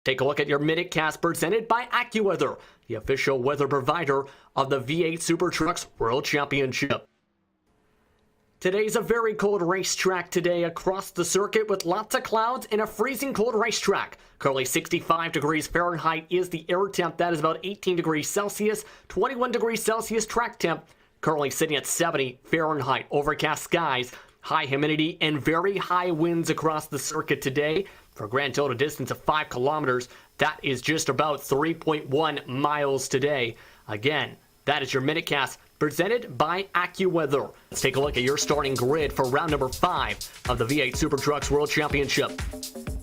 Take a look at your MinuteCast presented by AccuWeather, the official weather provider of the V8 SuperTrucks World Championship. Today's a very cold racetrack today across the circuit with lots of clouds and a freezing cold racetrack. Currently 65 degrees Fahrenheit is the air temp. That is about 18 degrees Celsius, 21 degrees Celsius track temp. Currently sitting at 70 Fahrenheit. Overcast skies, high humidity, and very high winds across the circuit today. For a grand total distance of 5 kilometers, that is just about 3.1 miles today. Again, that is your MinuteCast presented by AccuWeather. Let's take a look at your starting grid for round number 5 of the V8 SuperTrucks World Championship.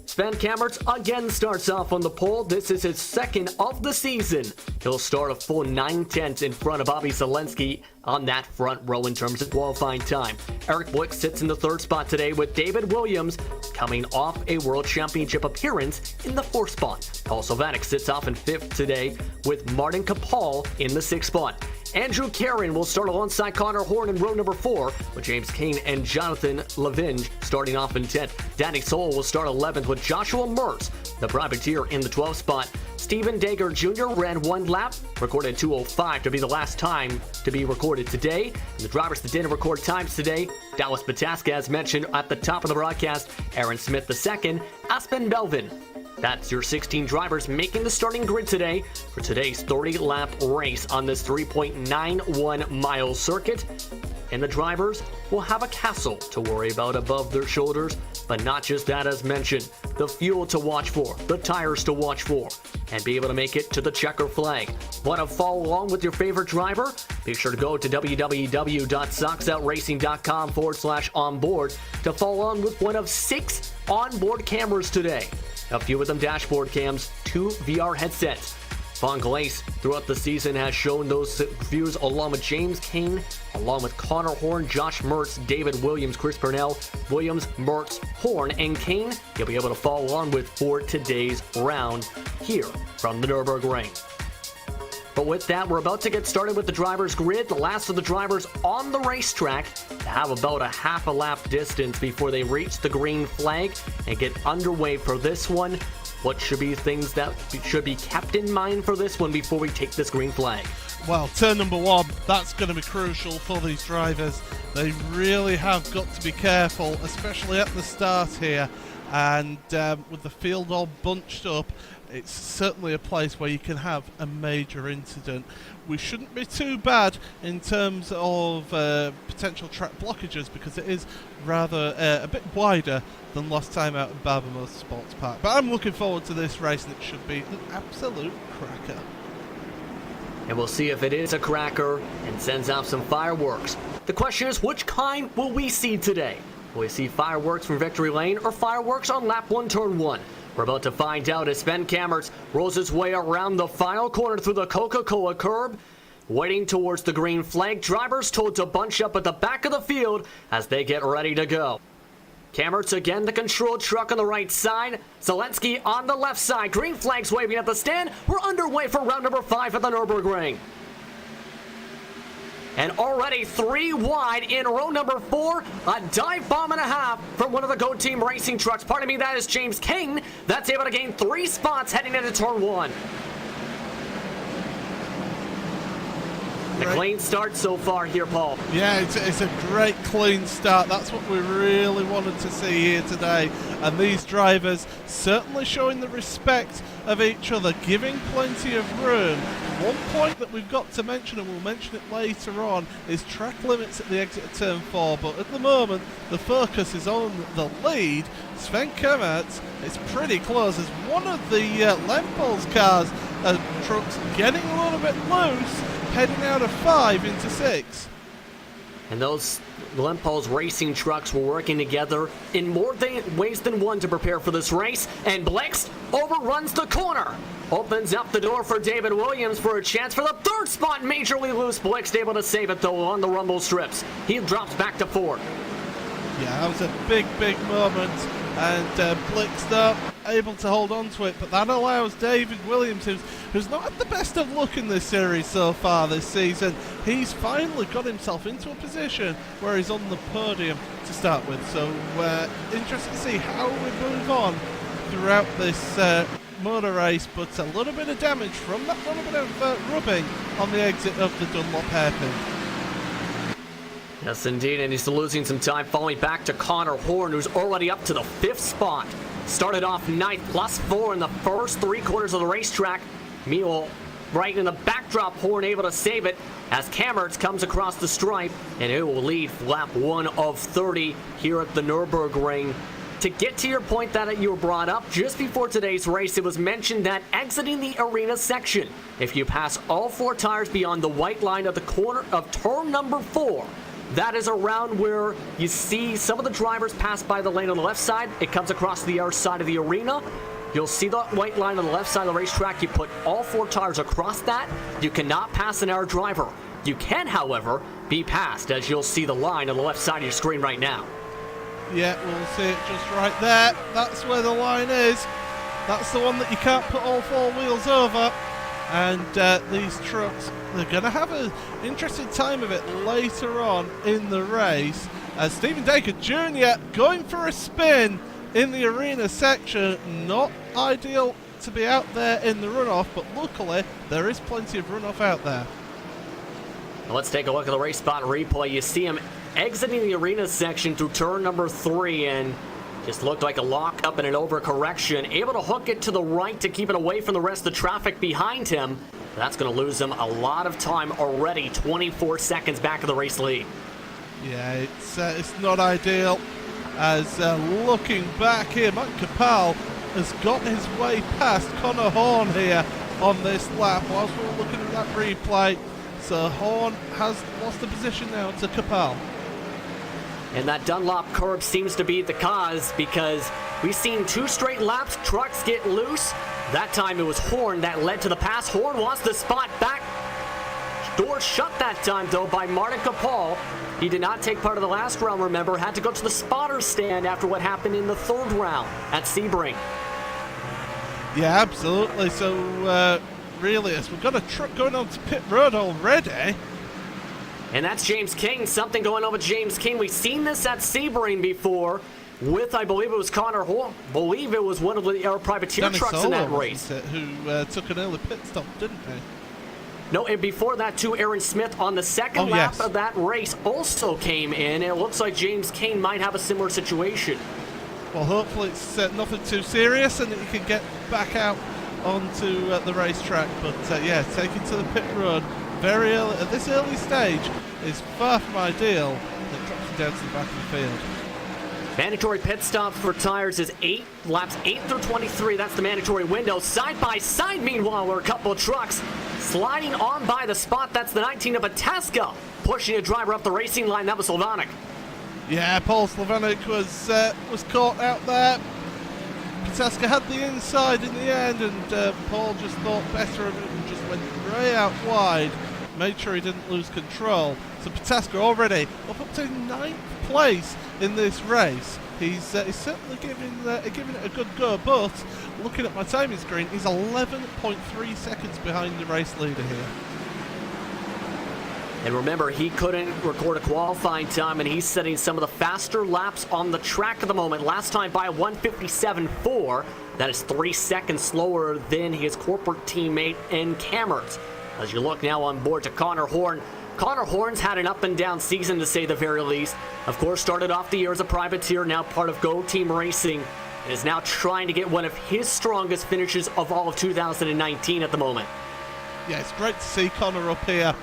Sven Kammertz again starts off on the pole. This is his second of the season. He'll start a full 9/10 in front of Bobby Zelensky on that front row in terms of qualifying time. Eric Blick sits in the third spot today with David Williams coming off a World Championship appearance in the fourth spot. Paul Sylvanek sits off in fifth today with Martin Kapal in the sixth spot. Andrew Caron will start alongside Connor Horn in row number 4, with James Kane and Jonathan Lavinge starting off in 10th. Danny Soul will start 11th with Joshua Mertz, the privateer, in the 12th spot. Stephen Dager Jr. ran one lap, recorded 2:05 to be the last time to be recorded today. And the drivers that didn't record times today: Dallas Pataska, as mentioned at the top of the broadcast, Aaron Smith II, Aspen Belvin. That's your 16 drivers making the starting grid today for today's 30-lap race on this 3.91-mile circuit. And the drivers will have a castle to worry about above their shoulders, but not just that, as mentioned. The fuel to watch for, the tires to watch for, and be able to make it to the checker flag. Want to follow along with your favorite driver? Be sure to go to www.soxoutracing.com/onboard to follow on with one of 6 onboard cameras today. A few of them dashboard cams, 2 VR headsets. Von Glace throughout the season has shown those views along with James Kane, along with Connor Horn, Josh Mertz, David Williams, Chris Purnell, Williams, Mertz, Horn, and Kane. You'll be able to follow on with for today's round here from the Nurburgring. But with that, we're about to get started with the driver's grid. The last of the drivers on the racetrack to have about a half a lap distance before they reach the green flag and get underway for this one. What should be things that should be kept in mind for this one before we take this green flag? Well, turn number 1, that's going to be crucial for these drivers. They really have got to be careful, especially at the start here. And with the field all bunched up, it's certainly a place where you can have a major incident. We shouldn't be too bad in terms of potential track blockages, because it is rather a bit wider than last time out at Barber Sports Park. But I'm looking forward to this race, and it should be an absolute cracker. And we'll see if it is a cracker and sends out some fireworks. The question is, which kind will we see today? Will we see fireworks from Victory Lane or fireworks on lap 1, turn 1? We're about to find out as Sven Kammertz rolls his way around the final corner through the Coca-Cola curb. Waiting towards the green flag, drivers told to bunch up at the back of the field as they get ready to go. Kammertz again, the control truck on the right side. Zelensky on the left side. Green flags waving at the stand. We're underway for round number 5 at the Nürburgring. And already 3 wide in row number 4. A dive bomb and a half from one of the Go Team racing trucks. Pardon me, that is James Kane. That's able to gain 3 spots heading into turn 1. A clean start so far here, Paul. Yeah, it's a great clean start. That's what we really wanted to see here today. And these drivers certainly showing the respect of each other, giving plenty of room. One point that we've got to mention, and we'll mention it later on, is track limits at the exit of turn 4. But at the moment, the focus is on the lead. Sven Kammertz is pretty close as one of the Lempol's cars, trucks, getting a little bit loose, heading out of 5 into 6. And those Lempol's racing trucks were working together in more ways than one to prepare for this race. And Blix overruns the corner. Opens up the door for David Williams for a chance for the 3rd spot. Majorly loose. Blix able to save it, though, on the rumble strips. He drops back to 4. Yeah, that was a big, big moment. And Blix, though, able to hold on to it. But that allows David Williams, who's not had the best of luck in this series so far this season. He's finally got himself into a position where he's on the podium to start with. So interesting to see how we move on throughout this motor race, but a little bit of damage from that little bit of rubbing on the exit of the Dunlop hairpin. Yes, indeed, and he's losing some time, falling back to Connor Horn, who's already up to the 5th spot. Started off 9th, +4 in the first 3 quarters of the racetrack. Meanwhile, right in the backdrop, Horn able to save it as Kammertz comes across the stripe, and it will lead lap 1 of 30 here at the Nurburgring. To get to your point that you brought up, just before today's race, it was mentioned that exiting the arena section, if you pass all 4 tires beyond the white line of the corner of turn number 4, that is around where you see some of the drivers pass by the lane on the left side. It comes across the other side of the arena. You'll see the white line on the left side of the racetrack. You put all 4 tires across that. You cannot pass an air driver. You can, however, be passed, as you'll see the line on the left side of your screen right now. Yeah, we'll see it just right there. That's where the line is. That's the one that you can't put all 4 wheels over. And these trucks, they're going to have an interesting time of it later on in the race. As Stephen Dacre Jr. going for a spin in the arena section. Not ideal to be out there in the runoff, but luckily there is plenty of runoff out there. Let's take a look at the race spot replay. You see him exiting the arena section through turn number 3 and just looked like a lockup and an overcorrection. Able to hook it to the right to keep it away from the rest of the traffic behind him. That's going to lose him a lot of time already. 24 seconds back of the race lead. Yeah, it's not ideal. As looking back here, Matt Capel has got his way past Connor Horn here on this lap whilst we're looking at that replay. So Horn has lost the position now to Capel. And that Dunlop curb seems to be the cause, because we've seen 2 straight laps, trucks get loose. That time it was Horn that led to the pass. Horn wants the spot back. Door shut that time, though, by Martin Capel. He did not take part of the last round, remember. Had to go to the spotter stand after what happened in the 3rd round at Sebring. Yeah, absolutely. So, really, as we've got a truck going on to pit road already. And that's James King. Something going on with James King. We've seen this at Sebring before with, I believe it was Connor Horn. I believe it was one of the privateer Danny trucks Solo, in that race. Who took an early pit stop, didn't he? No, and before that, too, Aaron Smith on the second lap of that race also came in. And it looks like James King might have a similar situation. Well, hopefully it's nothing too serious and that you can get back out onto the racetrack. But, yeah, taking to the pit road very early, at this early stage, is far from ideal. It drops you down to the back of the field. Mandatory pit stops for tires is 8 laps 8 through 23. That's the mandatory window. Side by side, meanwhile, were a couple of trucks sliding on by the spot. That's the 19 of Ateska pushing a driver up the racing line. That was Slavonic. Yeah, Paul Slavonic was caught out there. Ateska had the inside in the end, and Paul just thought better of it and just went way out wide. Made sure he didn't lose control. So Pataska already up to 9th place in this race. He's certainly giving it a good go, but looking at my timing screen, he's 11.3 seconds behind the race leader here. And remember, he couldn't record a qualifying time, and he's setting some of the faster laps on the track at the moment. Last time by 1:57.4. That is 3 seconds slower than his corporate teammate in Kammertz. As you look now on board to Connor Horn. Connor Horn's had an up-and-down season, to say the very least. Of course, started off the year as a privateer, now part of Go Team Racing, and is now trying to get one of his strongest finishes of all of 2019 at the moment. Yeah, it's great to see Connor up here,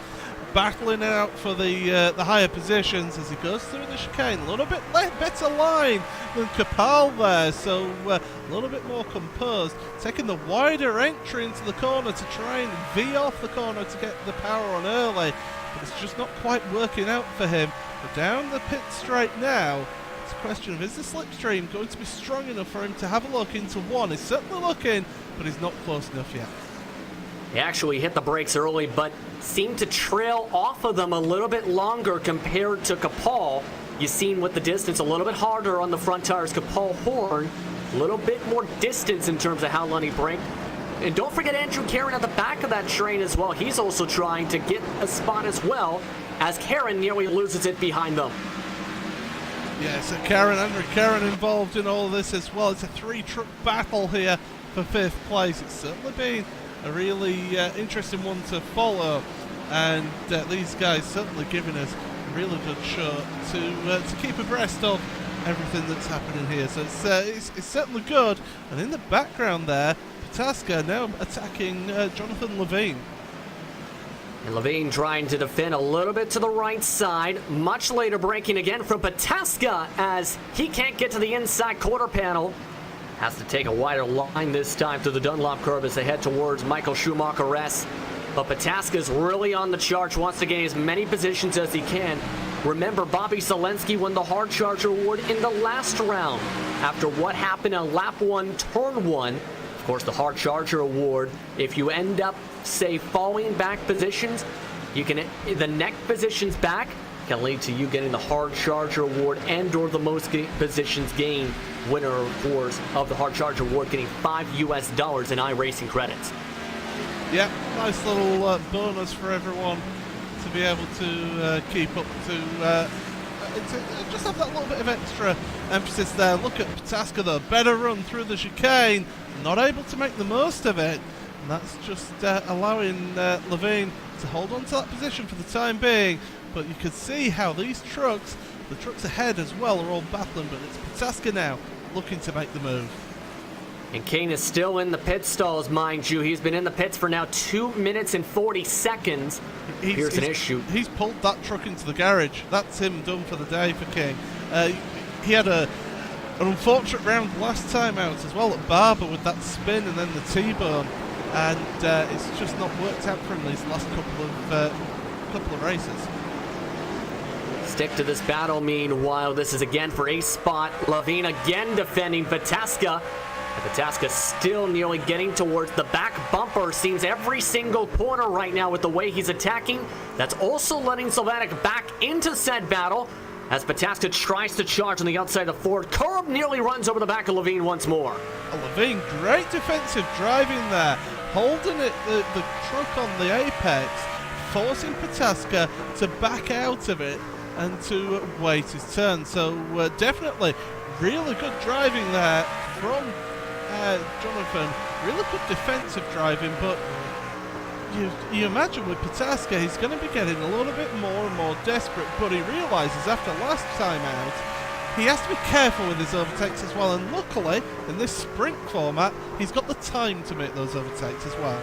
battling out for the higher positions as he goes through the chicane. A little bit better line than Capel there, so a little bit more composed. Taking the wider entry into the corner to try and V off the corner to get the power on early, but it's just not quite working out for him. But down the pit straight now, it's a question of, is the slipstream going to be strong enough for him to have a look into one? He's certainly looking, but he's not close enough yet. He actually hit the brakes early, but seemed to trail off of them a little bit longer compared to Capel. You've seen with the distance a little bit harder on the front tires. Capel Horn, a little bit more distance in terms of how long he braked. And don't forget Andrew Karen at the back of that train as well. He's also trying to get a spot as well, as Karen nearly loses it behind them. Yeah, so Andrew Karen involved in all this as well. It's a 3-truck battle here for 5th place. It's certainly been a really interesting one to follow, and these guys certainly giving us a really good show to keep abreast of everything that's happening here. So it's certainly good. And in the background there, Pataska now attacking Jonathan Levine. And Levine trying to defend a little bit to the right side. Much later breaking again from Pataska as he can't get to the inside quarter panel. Has to take a wider line this time through the Dunlop curve as they head towards Michael Schumacher S. But Pataska's really on the charge, wants to gain as many positions as he can. Remember, Bobby Selensky won the Hard Charger Award in the last round after what happened on lap 1, turn 1. Of course, the Hard Charger Award, if you end up, say, falling back positions, you can the neck positions back can lead to you getting the Hard Charger Award and or the most positions gained winner, of course, of the Hard Charger Award, getting $5 US in iRacing credits. Yeah, nice little bonus for everyone to be able to keep up to just have that little bit of extra emphasis there. Look at Pataska though, better run through the chicane, not able to make the most of it, and that's just allowing Levine to hold on to that position for the time being. But you can see how these trucks, the trucks ahead as well, are all battling, but it's Pataska now looking to make the move. And Kane is still in the pit stalls, mind you. He's been in the pits for now 2 minutes and 40 seconds. Here's an issue. He's pulled that truck into the garage. That's him done for the day for King. He had an unfortunate round last time out as well at Barber with that spin and then the T-bone. And it's just not worked out for him these last couple of races. Stick to this battle, meanwhile. This is again for ace spot. Levine again defending Pataska. And Pataska still nearly getting towards the back bumper. Seems every single corner right now with the way he's attacking. That's also letting Sylvanek back into said battle as Pataska tries to charge on the outside of Ford. Curb nearly runs over the back of Levine once more. Levine, great defensive driving there. Holding it, the truck on the apex, forcing Pataska to back out of it and to wait his turn. So definitely really good driving there from Jonathan. Really good defensive driving, but you imagine with Pataska he's going to be getting a little bit more and more desperate, but he realises after last time out he has to be careful with his overtakes as well, and luckily in this sprint format he's got the time to make those overtakes as well.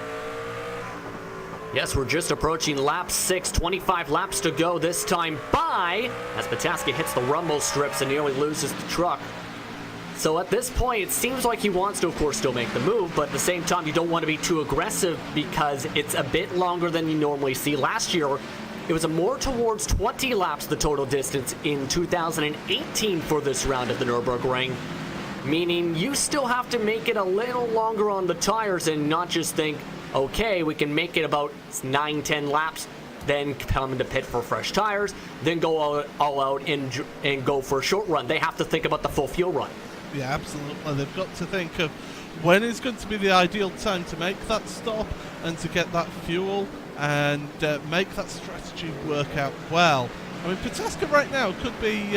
Yes, we're just approaching lap 6, 25 laps to go this time by as Pataska hits the rumble strips and nearly loses the truck. So at this point, it seems like he wants to, of course, still make the move, but at the same time, you don't want to be too aggressive because it's a bit longer than you normally see. Last year, it was a more towards 20 laps the total distance in 2018 for this round of the Nurburgring, meaning you still have to make it a little longer on the tires and not just think, okay, we can make it about 9-10 laps, then come into pit for fresh tires, then go all out and go for a short run. They have to think about the full fuel run. Yeah, absolutely. They've got to think of when is going to be the ideal time to make that stop and to get that fuel and make that strategy work out well. I mean, Pataska right now could be,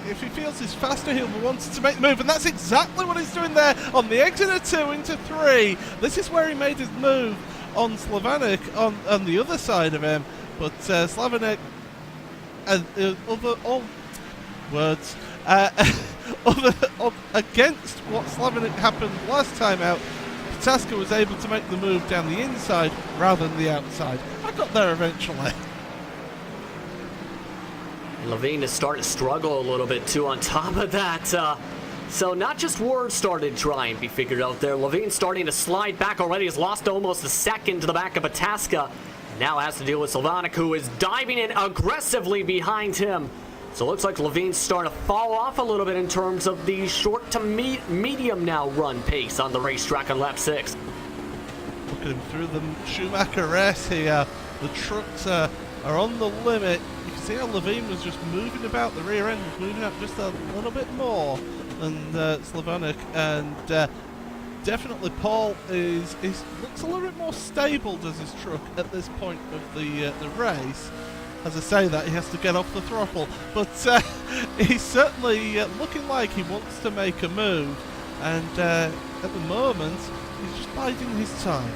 if he feels he's faster, he'll be wanting to make the move, and that's exactly what he's doing there on the exit of 2 into 3. This is where he made his move on Sylvanek on the other side of him, but Sylvanek, against what Slavonic happened last time out, Pataska was able to make the move down the inside rather than the outside. I got there eventually. Levine is starting to struggle a little bit too on top of that. So not just words started trying to be figured out there. Levine starting to slide back already. Has lost almost a second to the back of Pataska. Now has to deal with Sylvanek, who is diving in aggressively behind him. So it looks like Levine's starting to fall off a little bit in terms of the short to medium now run pace on the racetrack on lap 6. Look at him through the Schumacher S here. The trucks are on the limit. You can see how Levine was just moving about. The rear end was moving out just a little bit more than Sylvanek, and definitely Paul looks a little bit more stable, does his truck at this point of the race. As I say that, he has to get off the throttle, but he's certainly looking like he wants to make a move, and at the moment, he's just biding his time.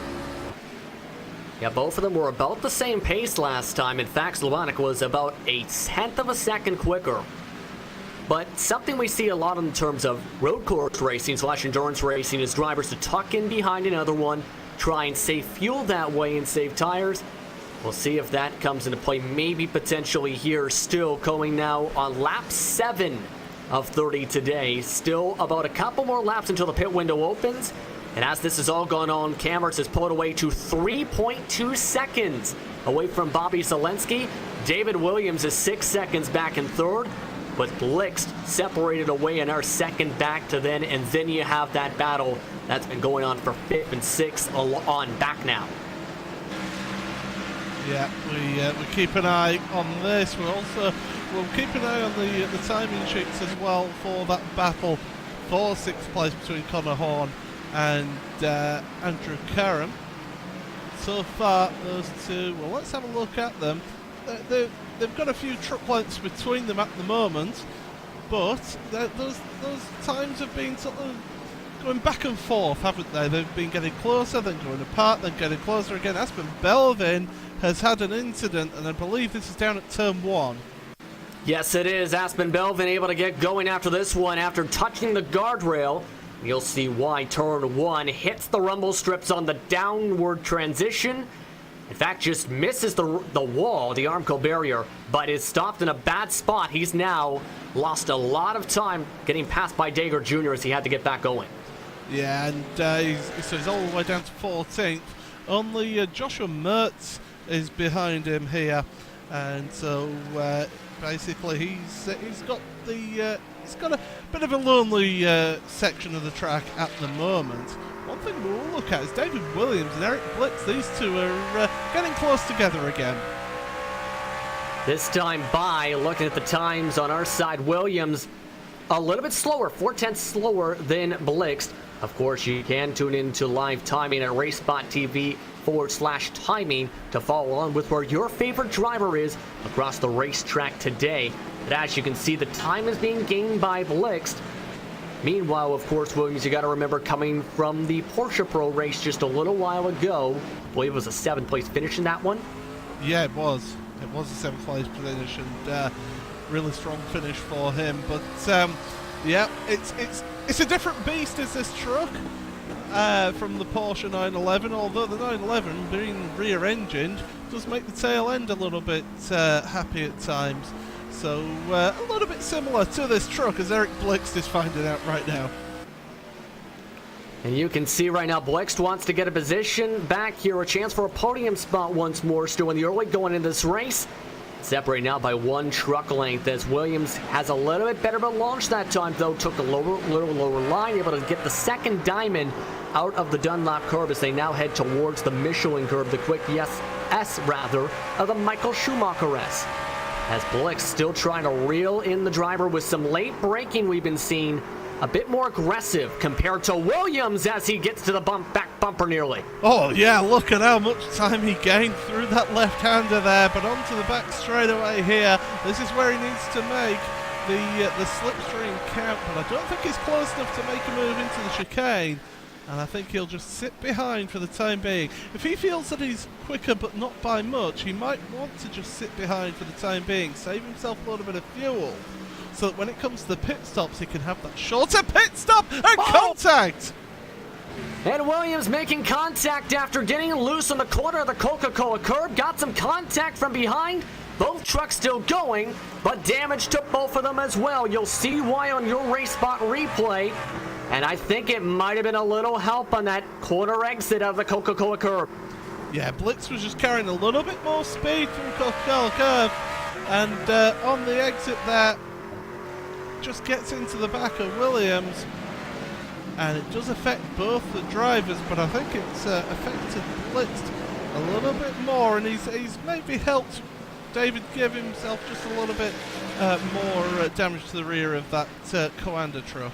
Yeah, both of them were about the same pace last time. In fact, Slovenic was about a tenth of a second quicker. But something we see a lot in terms of road course racing / endurance racing is drivers to tuck in behind another one, try and save fuel that way and save tires. We'll see if that comes into play, maybe potentially here. Still going now on lap 7 of 30 today. Still about a couple more laps until the pit window opens. And as this has all gone on, Cameras has pulled away to 3.2 seconds away from Bobby Zelensky. David Williams is 6 seconds back in third. But Blixt separated away in our second back to then, and then you have that battle that's been going on for 5th and 6th on back now. Yeah, we keep an eye on this. We'll keep an eye on the timing sheets as well for that battle for 6th place between Connor Horn and Andrew Karam. So far, those two. Well, let's have a look at them. They've got a few truck lengths between them at the moment, but those times have been sort of going back and forth, haven't they? They've been getting closer, then going apart, then getting closer again. Aspen Belvin has had an incident, and I believe this is down at turn 1. Yes, it is. Aspen Belvin able to get going after this one after touching the guardrail. You'll see why turn 1 hits the rumble strips on the downward transition. In fact, just misses the wall, the Armco barrier, but is stopped in a bad spot. He's now lost a lot of time getting passed by Dager Jr. as he had to get back going. Yeah, and he's all the way down to 14th. Only Joshua Mertz is behind him here, and so basically he's got a bit of a lonely section of the track at the moment. One thing we'll look at is David Williams and Eric Blitz. These two are getting close together again. This time by, looking at the times on our side, Williams a little bit slower, 4/10 slower than Blixt. Of course, you can tune into live timing at RaceSpotTV /timing to follow on with where your favorite driver is across the racetrack today. But as you can see, the time is being gained by Blixt. Meanwhile, of course, Williams, you got to remember, coming from the Porsche Pro race just a little while ago. I believe it was a 7th place finish in that one. Yeah, it was. It was a 7th place finish, and really strong finish for him. But yeah, it's a different beast, is this truck from the Porsche 911. Although the 911 being rear-engined does make the tail end a little bit happy at times. So a little bit similar to this truck, as Eric Blixt is finding out right now. And you can see right now, Blixt wants to get a position back here, a chance for a podium spot once more, still in the early going into this race. Separated now by 1 truck length, as Williams has a little bit better of a launch that time, though took a little lower line, able to get the second diamond out of the Dunlop curve as they now head towards the Michelin curve, the quick S rather, of the Michael Schumacher S. As Blixt still trying to reel in the driver with some late braking we've been seeing. A bit more aggressive compared to Williams as he gets to the back bumper nearly. Oh yeah, look at how much time he gained through that left-hander there, but onto the back straightaway here. This is where he needs to make the slipstream count, but I don't think he's close enough to make a move into the chicane. And I think he'll just sit behind for the time being. If he feels that he's quicker but not by much, he might want to just sit behind for the time being, save himself a little bit of fuel, so that when it comes to the pit stops, he can have that shorter pit stop and contact! And Williams making contact after getting loose on the corner of the Coca-Cola curb. Got some contact from behind. Both trucks still going, but damage to both of them as well. You'll see why on your RaceSpot replay. And I think it might have been a little help on that corner exit of the Coca-Cola curb. Yeah, Blixt was just carrying a little bit more speed through Coca-Cola curve. And on the exit there, just gets into the back of Williams. And it does affect both the drivers, but I think it's affected Blixt a little bit more. And he's maybe helped David give himself just a little bit more damage to the rear of that Coanda truck.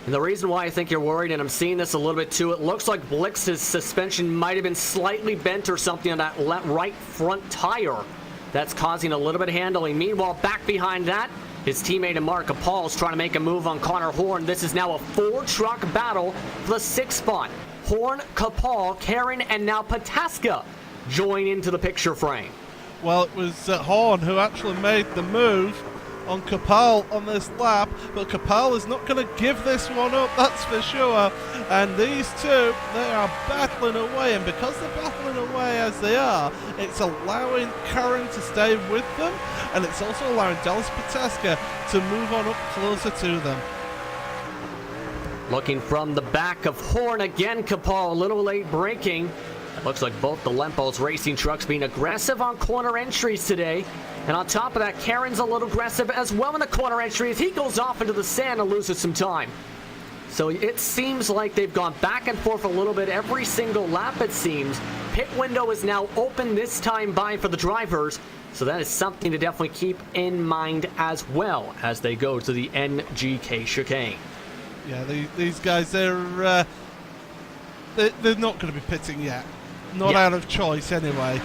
And the reason why I think you're worried, and I'm seeing this a little bit too, it looks like Blix's suspension might have been slightly bent or something on that right front tire. That's causing a little bit of handling. Meanwhile, back behind that, His teammate and Mark Capal is trying to make a move on Connor Horn. This is now a 4-truck battle for the 6th spot. Horn, Capal, Karen, and now Pataska join into the picture frame. Well, it was Horn who actually made the move on Capal on this lap, but Capal is not going to give this one up, that's for sure. And these two, they are battling away, and because they're battling away as they are, it's allowing Karen to stay with them, and it's also allowing Dallas Pataska to move on up closer to them. Looking from the back of Horn again, Capal a little late braking. It looks like both the Lempos racing trucks being aggressive on corner entries today. And on top of that, Karen's a little aggressive as well in the corner entry as he goes off into the sand and loses some time. So it seems like they've gone back and forth a little bit every single lap, it seems. Pit window is now open this time by for the drivers. So that is something to definitely keep in mind as well as they go to the NGK chicane. Yeah, these guys, they're not going to be pitting yet. Not out of choice, anyway.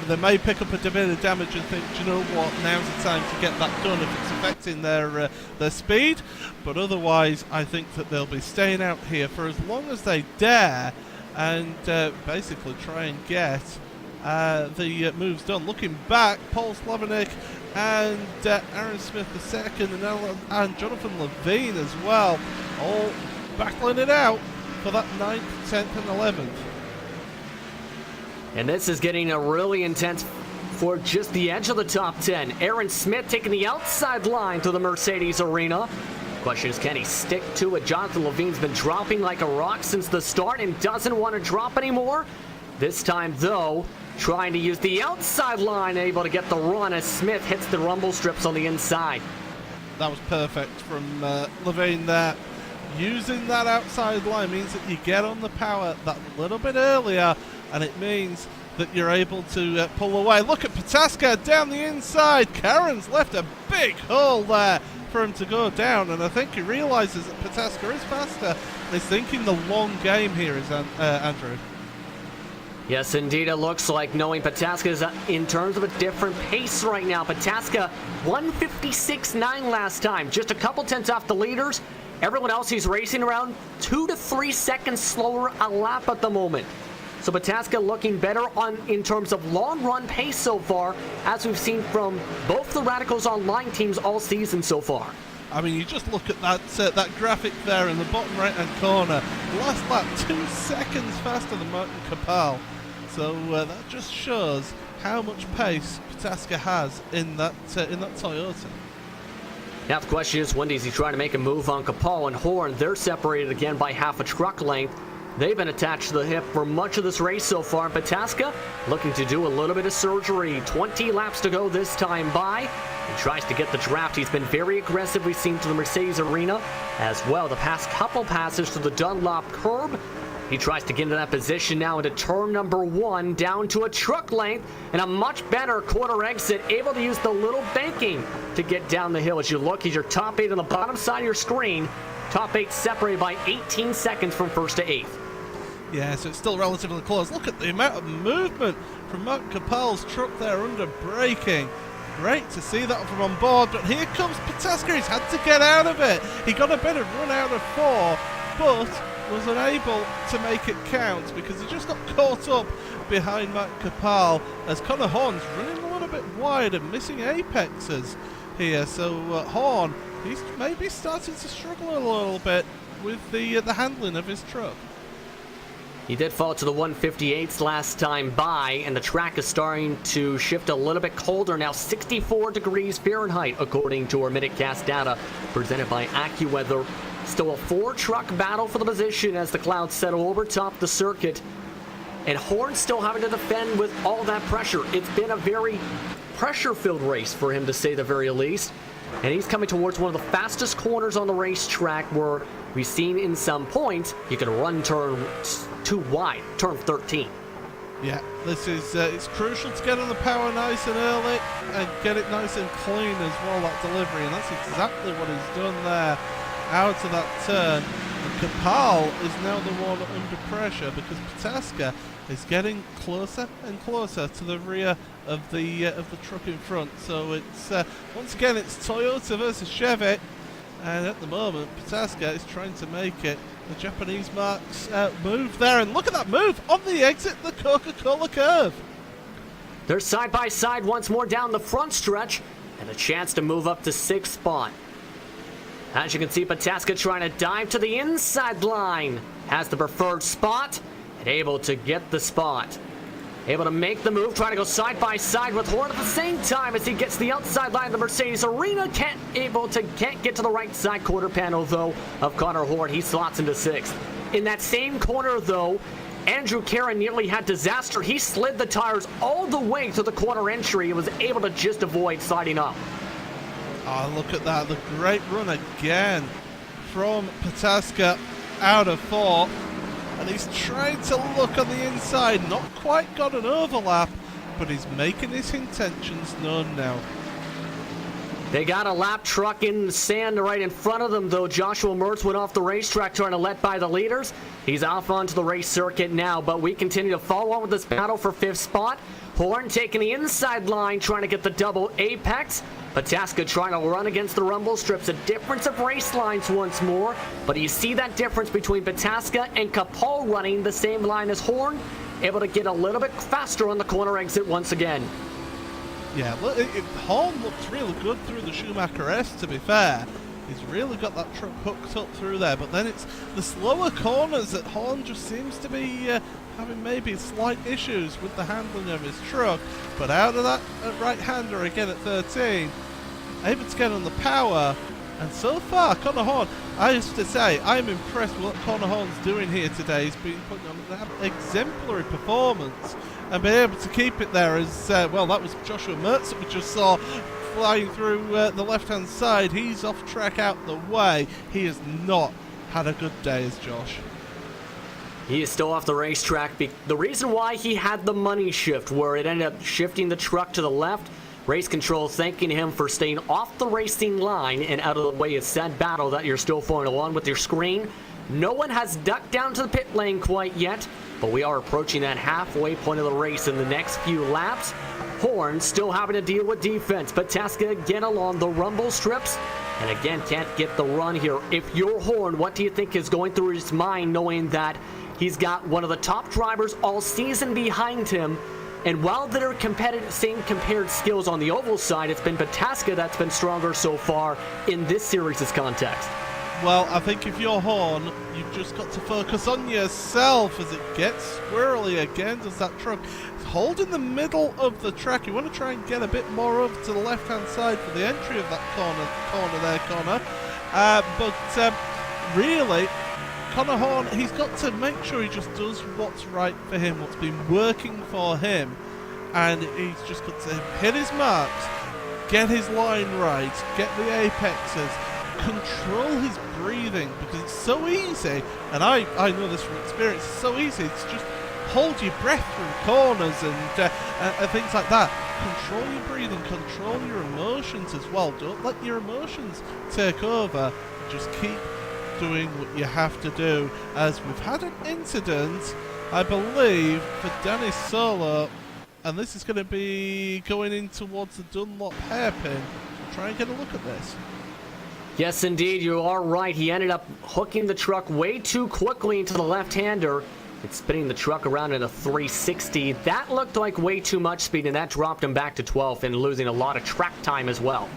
They may pick up a bit of damage and think, do you know what, now's the time to get that done if it's affecting their speed. But otherwise, I think that they'll be staying out here for as long as they dare and basically try and get the moves done. Looking back, Paul Slavanik and Aaron Smith II and Jonathan Levine as well, all battling it out for that 9th, 10th and 11th. And this is getting a really intense for just the edge of the top 10. Aaron Smith taking the outside line to the Mercedes arena. Question is, can he stick to it? Jonathan Levine's been dropping like a rock since the start and doesn't want to drop anymore. This time, though, trying to use the outside line, able to get the run as Smith hits the rumble strips on the inside. That was perfect from Levine there. Using that outside line means that you get on the power that little bit earlier, and it means that you're able to pull away. Look at Pataska down the inside. Karen's left a big hole there for him to go down, and I think he realises that Pataska is faster and is thinking the long game here is Andrew. Yes, indeed, it looks like, knowing Pataska is in terms of a different pace right now. Pataska 156.9 last time, just a couple tenths off the leaders. Everyone else he's racing around 2 to 3 seconds slower a lap at the moment. So Pataska looking better in terms of long run pace so far, as we've seen from both the Radicals Online teams all season so far. I mean, you just look at that graphic there in the bottom right-hand corner. Last lap, 2 seconds faster than Martin Capal. So that just shows how much pace Pataska has in that Toyota. Now the question is, when does he try to make a move on Capal and Horn? They're separated again by half a truck length. They've been attached to the hip for much of this race so far. Pataska looking to do a little bit of surgery. 20 laps to go this time by. He tries to get the draft. He's been very aggressive, we've seen, to the Mercedes arena as well. The past couple passes to the Dunlop curb. He tries to get into that position now into turn number 1, down to a truck length, and a much better quarter exit, able to use the little banking to get down the hill. As you look, he's your top 8 on the bottom side of your screen. Top 8 separated by 18 seconds from 1st to 8th. Yeah, so it's still relatively close. Look at the amount of movement from Martin Capal's truck there under braking. Great to see that from on board, but here comes Pataska. He's had to get out of it. He got a better run out of 4, but was unable to make it count because he just got caught up behind Martin Capal as Connor Horn's running a little bit wide and missing apexes here. So Horn, he's maybe starting to struggle a little bit with the handling of his truck. He did fall to the 158s last time by, and the track is starting to shift a little bit colder now. 64 degrees Fahrenheit, according to our MinuteCast data presented by AccuWeather. Still a 4-truck battle for the position as the clouds settle over top the circuit. And Horn still having to defend with all that pressure. It's been a very pressure-filled race for him, to say the very least. And he's coming towards one of the fastest corners on the racetrack, where we've seen in some points you can run turn 2 wide, turn 13. Yeah, this is it's crucial to get on the power nice and early and get it nice and clean as well, that delivery, and that's exactly what he's done there out of that turn. Kapal is now the one under pressure because Pataska is getting closer and closer to the rear of the truck in front. So it's once again it's Toyota versus Chevy, and at the moment Pataska is trying to make it. The Japanese marks move there, and look at that move on the exit, the Coca-Cola curve. They're side by side once more down the front stretch, and a chance to move up to 6th spot. As you can see, Pataska trying to dive to the inside line. Has the preferred spot and able to get the spot. Able to make the move, trying to go side by side with Horn at the same time as he gets to the outside line of the Mercedes Arena. Can't get to the right side quarter panel, though, of Connor Horn. He slots into 6th. In that same corner, though, Andrew Caron nearly had disaster. He slid the tires all the way to the corner entry and was able to just avoid sliding up. Oh, look at that. The great run again from Pataska out of 4th. And he's trying to look on the inside. Not quite got an overlap, but he's making his intentions known now. They got a lap truck in the sand right in front of them, though. Joshua Mertz went off the racetrack trying to let by the leaders. He's off onto the race circuit now, but we continue to follow on with this battle for 5th spot. Horn taking the inside line, trying to get the double apex. Pataska trying to run against the rumble strips. A difference of race lines once more, but you see that difference between Pataska and Kapal running the same line as Horn, able to get a little bit faster on the corner exit once again. Yeah, look, Horn looks really good through the Schumacher S, to be fair. He's really got that truck hooked up through there, but then it's the slower corners that Horn just seems to be having maybe slight issues with the handling of his truck. But out of that right-hander again at 13, able to get on the power, and so far Connor Horn, I used to say, I'm impressed with what Connor Horn's doing here today. He's been putting on an exemplary performance and been able to keep it there as, well, that was Joshua Mertz that we just saw flying through the left-hand side. He's off track out the way. He has not had a good day as Josh. He is still off the racetrack. The reason why he had the money shift, where it ended up shifting the truck to the left, race control thanking him for staying off the racing line and out of the way of said battle that you're still following along with your screen. No one has ducked down to the pit lane quite yet, but we are approaching that halfway point of the race in the next few laps. Horn still having to deal with defense. Pataska again along the rumble strips, and again can't get the run here. If you're Horn, what do you think is going through his mind knowing that he's got one of the top drivers all season behind him? And while they're same compared skills on the oval side, it's been Pataska that's been stronger so far in this series' context. Well, I think if you're Horn, you've just got to focus on yourself as it gets squirrely again. Does that truck holding the middle of the track? You want to try and get a bit more over to the left-hand side for the entry of that corner there, Connor. But really, Connor Horn, he's got to make sure he just does what's right for him, what's been working for him, and he's just got to hit his marks, get his line right, get the apexes, control his breathing, because it's so easy, and I know this from experience, it's so easy to just hold your breath through corners and things like that. Control your breathing, control your emotions as well. Don't let your emotions take over. Just keep doing what you have to do, as we've had an incident, I believe, for Danny Solo, and this is going to be going in towards the Dunlop hairpin. Try and get a look at this. Yes, indeed, you are right. He ended up hooking the truck way too quickly into the left-hander. It's spinning the truck around in a 360. That looked like way too much speed, and that dropped him back to 12th and losing a lot of track time as well.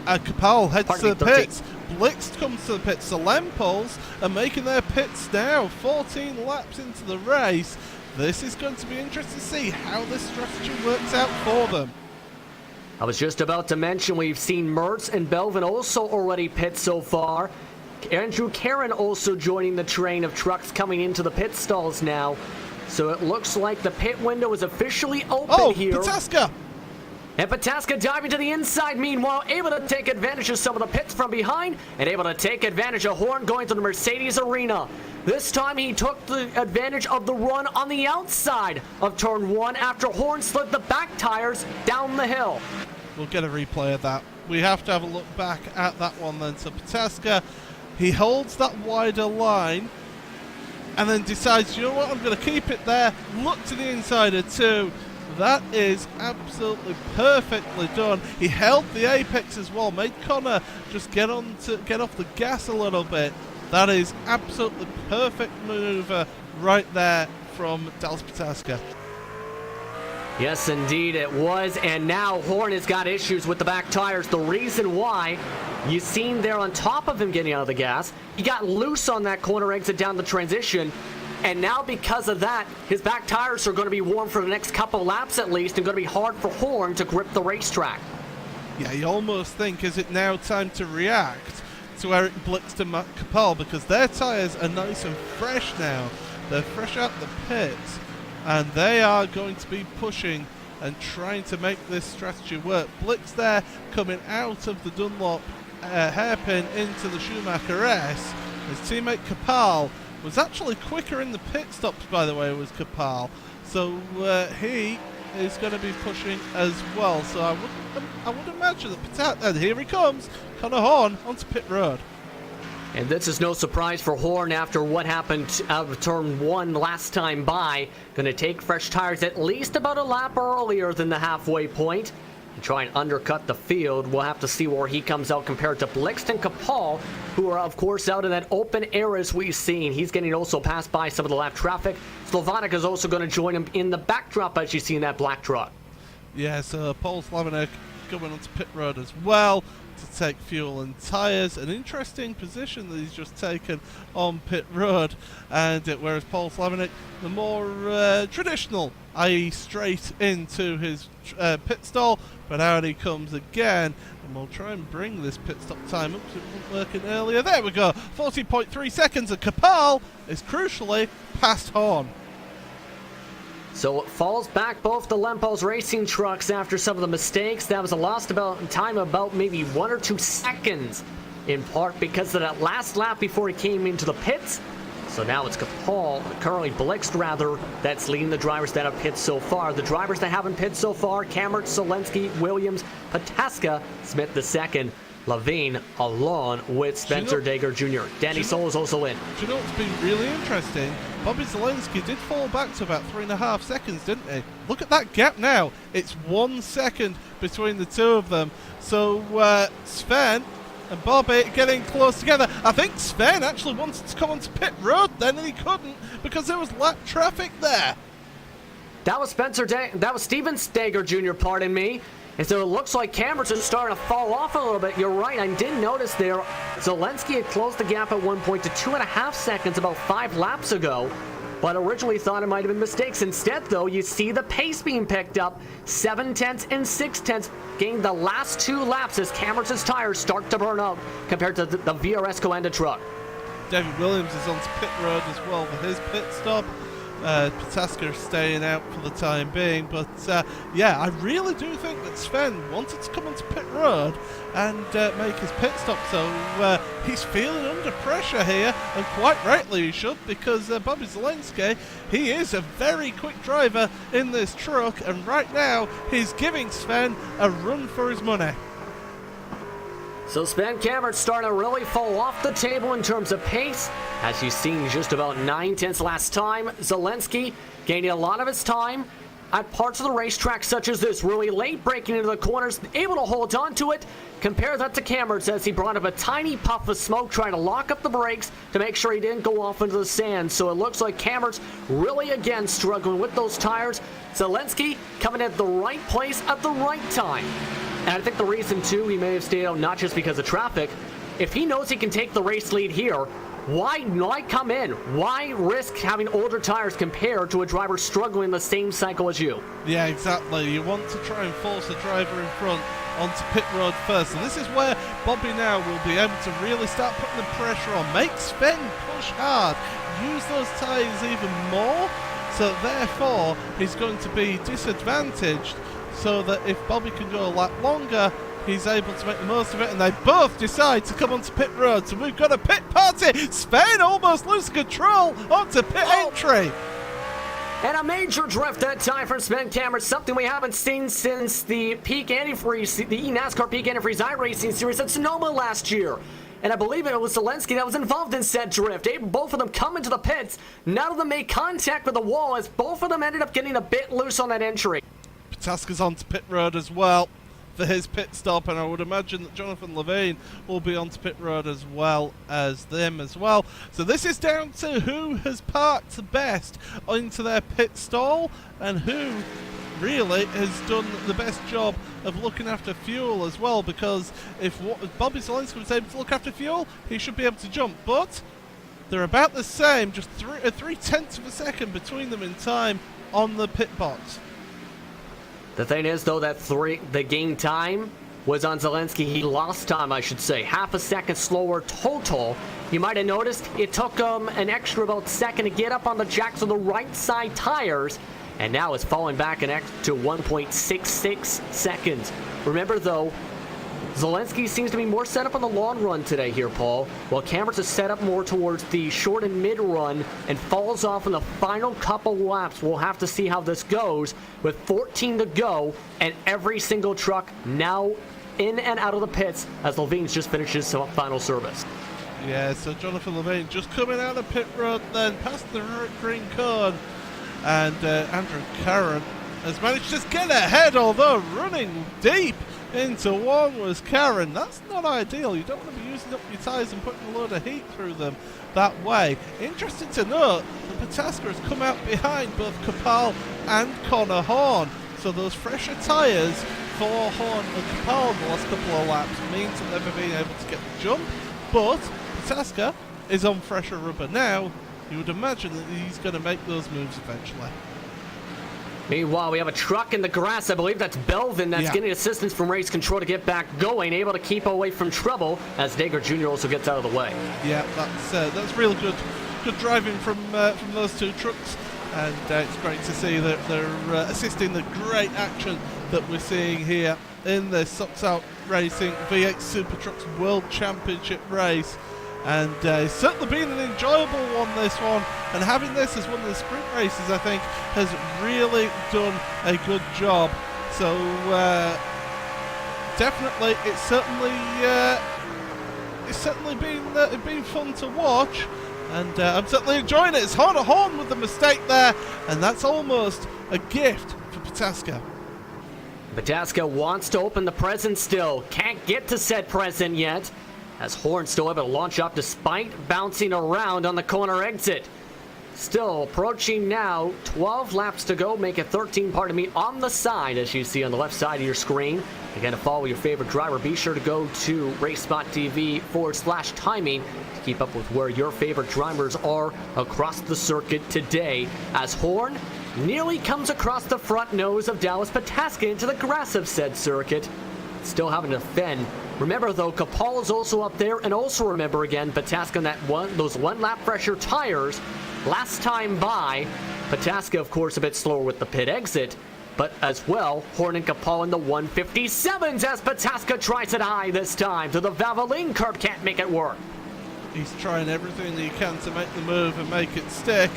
Kapal heads to the pits. Blixt comes to the pits. The Lempels are making their pits now. 14 laps into the race. This is going to be interesting to see how this strategy works out for them. I was just about to mention we've seen Mertz and Belvin also already pit so far. Andrew Caron also joining the train of trucks coming into the pit stalls now. So it looks like the pit window is officially open here. Pataska! And Pataska diving to the inside, meanwhile, able to take advantage of some of the pits from behind and able to take advantage of Horn going to the Mercedes Arena. This time he took the advantage of the run on the outside of turn 1 after Horn slid the back tires down the hill. We'll get a replay of that. We have to have a look back at that one then. So Pataska He holds that wider line and then decides, you know what, I'm going to keep it there. Look to the insider too. That is absolutely perfectly done. He held the apex as well, made Connor just get off the gas a little bit. That is absolutely perfect maneuver right there from Dallas Pataska. Yes, indeed it was, and now Horn has got issues with the back tires. The reason why, you seen there on top of him getting out of the gas, he got loose on that corner exit down the transition, and now because of that, his back tires are going to be warm for the next couple laps at least, and going to be hard for Horn to grip the racetrack. Yeah, you almost think, is it now time to react to Eric Blixt and Matt Capel, because their tires are nice and fresh now. They're fresh out the pits, and they are going to be pushing and trying to make this strategy work. Blix there coming out of the Dunlop hairpin into the Schumacher S. His teammate Capel was actually quicker in the pit stops, by the way, was Capel. So he is going to be pushing as well. So I would imagine that and here he comes, Connor Horn onto pit road. And this is no surprise for Horn after what happened out of turn 1 last time by. Going to take fresh tires at least about a lap earlier than the halfway point and try and undercut the field. We'll have to see where he comes out compared to Blixt and Capel, who are, of course, out in that open air as we've seen. He's getting also passed by some of the lap traffic. Slavanik is also going to join him in the backdrop as you see in that black truck. Yeah, so Paul Slavanik going onto pit road as well to take fuel and tyres. An interesting position that he's just taken on pit road, and whereas Paul Slavanik, the more traditional, i.e. straight into his pit stall, but out he comes again, and we'll try and bring this pit stop time up because it wasn't working earlier. There we go, 40.3 seconds, and Capel is crucially past Horn. So it falls back both the Lempos racing trucks after some of the mistakes. That was a lost time about maybe 1 or 2 seconds, in part because of that last lap before he came into the pits. So now it's Capel, currently Blixt rather, that's leading the drivers that have pit so far. The drivers that haven't pit so far, Cameron, Selensky, Williams, Pataska, Smith the second, Levine along with Spencer Dager Jr. Danny Soul is also in. Do you know what's been really interesting? Bobby Zelensky did fall back to about 3.5 seconds, didn't he? Look at that gap now. It's 1 second between the two of them. So Sven and Bobby getting close together. I think Sven actually wanted to come onto pit road then, and he couldn't because there was lap traffic there. That was that was Steven Stager Jr., pardon me. And so it looks like Cameron's is starting to fall off a little bit. You're right, I did notice there. Zelensky had closed the gap at one point to 2.5 seconds about 5 laps ago, but originally thought it might have been mistakes. Instead, though, you see the pace being picked up. 7/10 and 6/10 gained the last 2 laps as Cameron's tires start to burn out compared to the VRS Coenda truck. David Williams is on pit road as well for his pit stop. Pataska staying out for the time being, but yeah, I really do think that Sven wanted to come onto pit road and make his pit stop, so he's feeling under pressure here, and quite rightly he should, because Bobby Zelensky, he is a very quick driver in this truck, and right now he's giving Sven a run for his money. So Sven Cameron's starting to really fall off the table in terms of pace. As you've seen, just about 9/10 last time. Zelensky gaining a lot of his time at parts of the racetrack such as this, really late breaking into the corners, able to hold on to it. Compare that to Cameron as he brought up a tiny puff of smoke trying to lock up the brakes to make sure he didn't go off into the sand. So it looks like Cameron's really again struggling with those tires. Zelensky coming at the right place at the right time. And I think the reason, too, he may have stayed out not just because of traffic. If he knows he can take the race lead here, why come in? Why risk having older tires compared to a driver struggling the same cycle as you? Yeah, exactly. You want to try and force the driver in front onto pit road first. And this is where Bobby now will be able to really start putting the pressure on. Make Sven push hard. Use those tyres even more. So therefore, he's going to be disadvantaged, so that if Bobby can go a lap longer, he's able to make the most of it, and they both decide to come onto pit road. So we've got a pit party. Sven almost loses control onto pit entry. And a major drift that time from Sven Cameron, something we haven't seen since the Peak Antifreeze, the NASCAR Peak Antifreeze iRacing Series at Sonoma last year. and I believe it was Zelensky that was involved in said drift. Both of them come into the pits. None of them made contact with the wall as both of them ended up getting a bit loose on that entry. Pataska's onto pit road as well for his pit stop, and I would imagine that Jonathan Levine will be onto pit road as well as them as well. So this is down to who has parked the best into their pit stall and who really has done the best job of looking after fuel as well, because if Bobby Zelensky was able to look after fuel, he should be able to jump, but they're about the same, just 3/10 of a second between them in time on the pit box. The thing is, though, that the game time was on Zelensky. He lost time, I should say. Half a second slower total. You might have noticed it took him an extra about second to get up on the jacks of the right side tires, and now it's falling back to 1.66 seconds. Remember, though, Zelensky seems to be more set up on the long run today here, Paul, while Cameron's is set up more towards the short and mid run and falls off in the final couple laps. We'll have to see how this goes with 14 to go and every single truck now in and out of the pits as Levine's just finished his final service. Yeah, so Jonathan Levine just coming out of pit road then, past the green cone, and Andrew Curran has managed to get ahead, although running deep into one was Karen. That's not ideal. You don't want to be using up your tyres and putting a load of heat through them that way. Interesting to note that Pataska has come out behind both Kapal and Connor Horn. So those fresher tyres for Horn and Kapal in the last couple of laps means that they've been able to get the jump. But Pataska is on fresher rubber now. You would imagine that he's going to make those moves eventually. Meanwhile, we have a truck in the grass. I believe that's Belvin that's getting assistance from race control to get back going, able to keep away from trouble as Dager Jr. also gets out of the way. Yeah, that's really good driving from those two trucks, and it's great to see that they're assisting the great action that we're seeing here in the Socks Out Racing V8 SuperTrucks World Championship race. And it's certainly been an enjoyable one, this one, and having this as one of the sprint races, I think, has really done a good job. So definitely, it's certainly been fun to watch, and I'm certainly enjoying it. It's Horn with the mistake there, and that's almost a gift for Pataska. Pataska wants to open the present still, can't get to said present yet, as Horn still able to launch up despite bouncing around on the corner exit. Still approaching now, 12 laps to go, make it 13, pardon me, on the side, as you see on the left side of your screen. Again, to follow your favorite driver, be sure to go to RaceSpotTV/timing to keep up with where your favorite drivers are across the circuit today, as Horn nearly comes across the front nose of Dallas Pataska into the grass of said circuit. Still having to fend. Remember, though, Kapal is also up there, and also remember again, Pataska on those one-lap fresher tires. Last time by, Pataska, of course, a bit slower with the pit exit, but as well, Horn and Kapal in the 157s as Pataska tries it high this time to the Valvoline curb, can't make it work. He's trying everything he can to make the move and make it stick.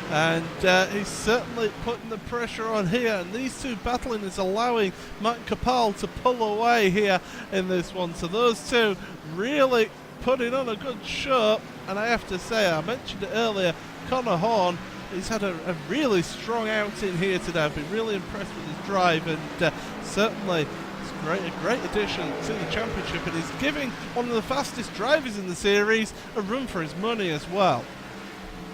And he's certainly putting the pressure on here, and these two battling is allowing Mike Kapal to pull away here in this one. So those two really putting on a good show, and I have to say, I mentioned it earlier, Connor Horn, he's had a really strong outing here today. I've been really impressed with his drive, and certainly it's a great addition to the championship, and he's giving one of the fastest drivers in the series a run for his money as well.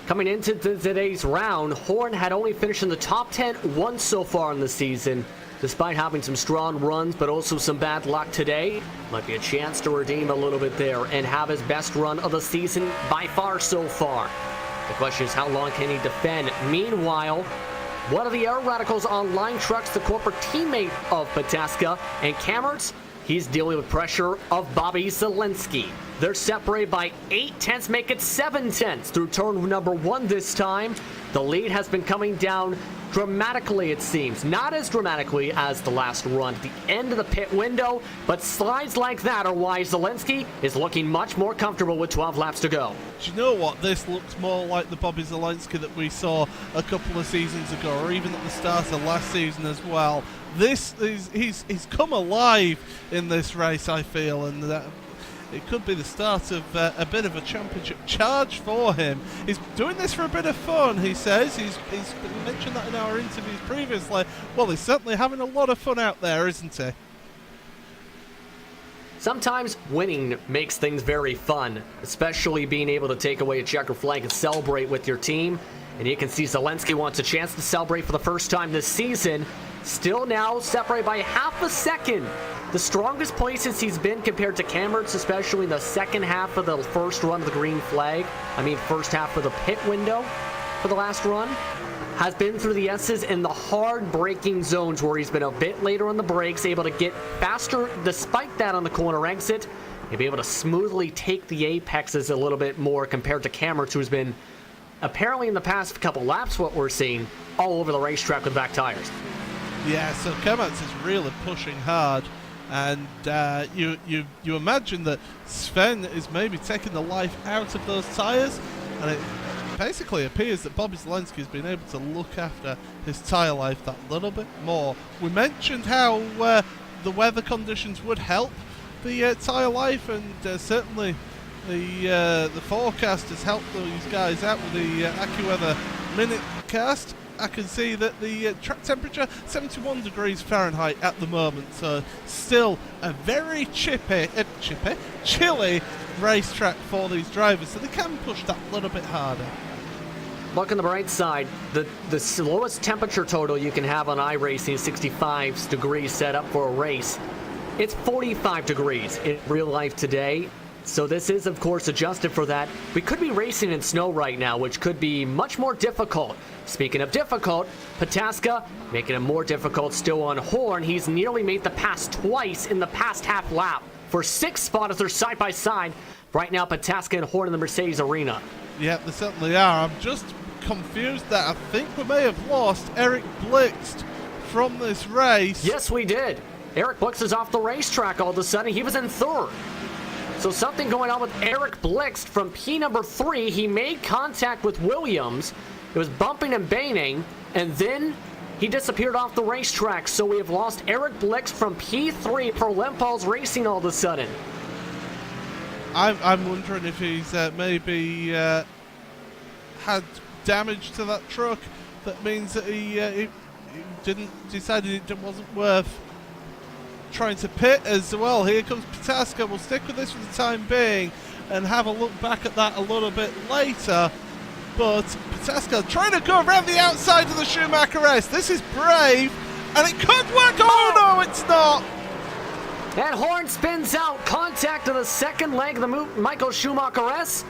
Coming into today's round, Horn had only finished in the top 10 once so far in the season. Despite having some strong runs, but also some bad luck today, might be a chance to redeem a little bit there and have his best run of the season by far so far. The question is, how long can he defend? Meanwhile, one of the Air Radicals on line trucks, the corporate teammate of Pataska, and Kammertz, he's dealing with pressure of Bobby Zelensky. They're separated by 8/10, make it 7/10 through turn number 1 this time. The lead has been coming down dramatically, it seems. Not as dramatically as the last run at the end of the pit window, but slides like that are why Zelensky is looking much more comfortable with 12 laps to go. Do you know what? This looks more like the Bobby Zelensky that we saw a couple of seasons ago, or even at the start of last season as well. He's come alive in this race, I feel, and it could be the start of a bit of a championship charge for him. He's doing this for a bit of fun, he says. He's mentioned that in our interviews previously. Well, he's certainly having a lot of fun out there, isn't he? Sometimes winning makes things very fun, especially being able to take away a checker flag and celebrate with your team. And you can see Zelensky wants a chance to celebrate for the first time this season. Still now separated by half a second. The strongest places he's been compared to Cameron's, especially in the second half of the first run of the green flag. First half of the pit window for the last run. Has been through the S's in the hard braking zones where he's been a bit later on the brakes, able to get faster despite that on the corner exit. He'll be able to smoothly take the apexes a little bit more compared to Cameron, who's been apparently in the past couple laps, what we're seeing, all over the racetrack with back tires. Yeah, so Kemets is really pushing hard, and you imagine that Sven is maybe taking the life out of those tyres, and it basically appears that Bobby Zelensky has been able to look after his tyre life that little bit more. We mentioned how the weather conditions would help the tyre life, and certainly the forecast has helped these guys out with the AccuWeather Minutecast. I can see that the track temperature 71 degrees Fahrenheit at the moment, so still a very chilly racetrack for these drivers, so they can push that little bit harder. Look on the bright side, the lowest temperature total you can have on iRacing is 65 degrees set up for a race. It's 45 degrees in real life today. So this is, of course, adjusted for that. We could be racing in snow right now, which could be much more difficult. Speaking of difficult, Pataska making it more difficult still on Horn. He's nearly made the pass twice in the past half lap. For 6th spot as they're side by side. Right now, Pataska and Horn in the Mercedes arena. Yeah, they certainly are. I'm just confused that I think we may have lost Eric Blixt from this race. Yes, we did. Eric Blixt is off the racetrack all of a sudden. He was in 3rd. So something going on with Eric Blixt from P number 3. He made contact with Williams. It was bumping and banging, and then he disappeared off the racetrack. So we have lost Eric Blixt from P3 for Lempals Racing all of a sudden. I'm wondering if he's maybe had damage to that truck. That means that he decided it wasn't worth trying to pit as well. Here comes Pataska. We'll stick with this for the time being and have a look back at that a little bit later. But Pataska trying to go around the outside of the Schumacher S. This is brave, and it could work. Oh no, it's not. And Horn spins out. Contact to the second leg of the Michael Schumacher S.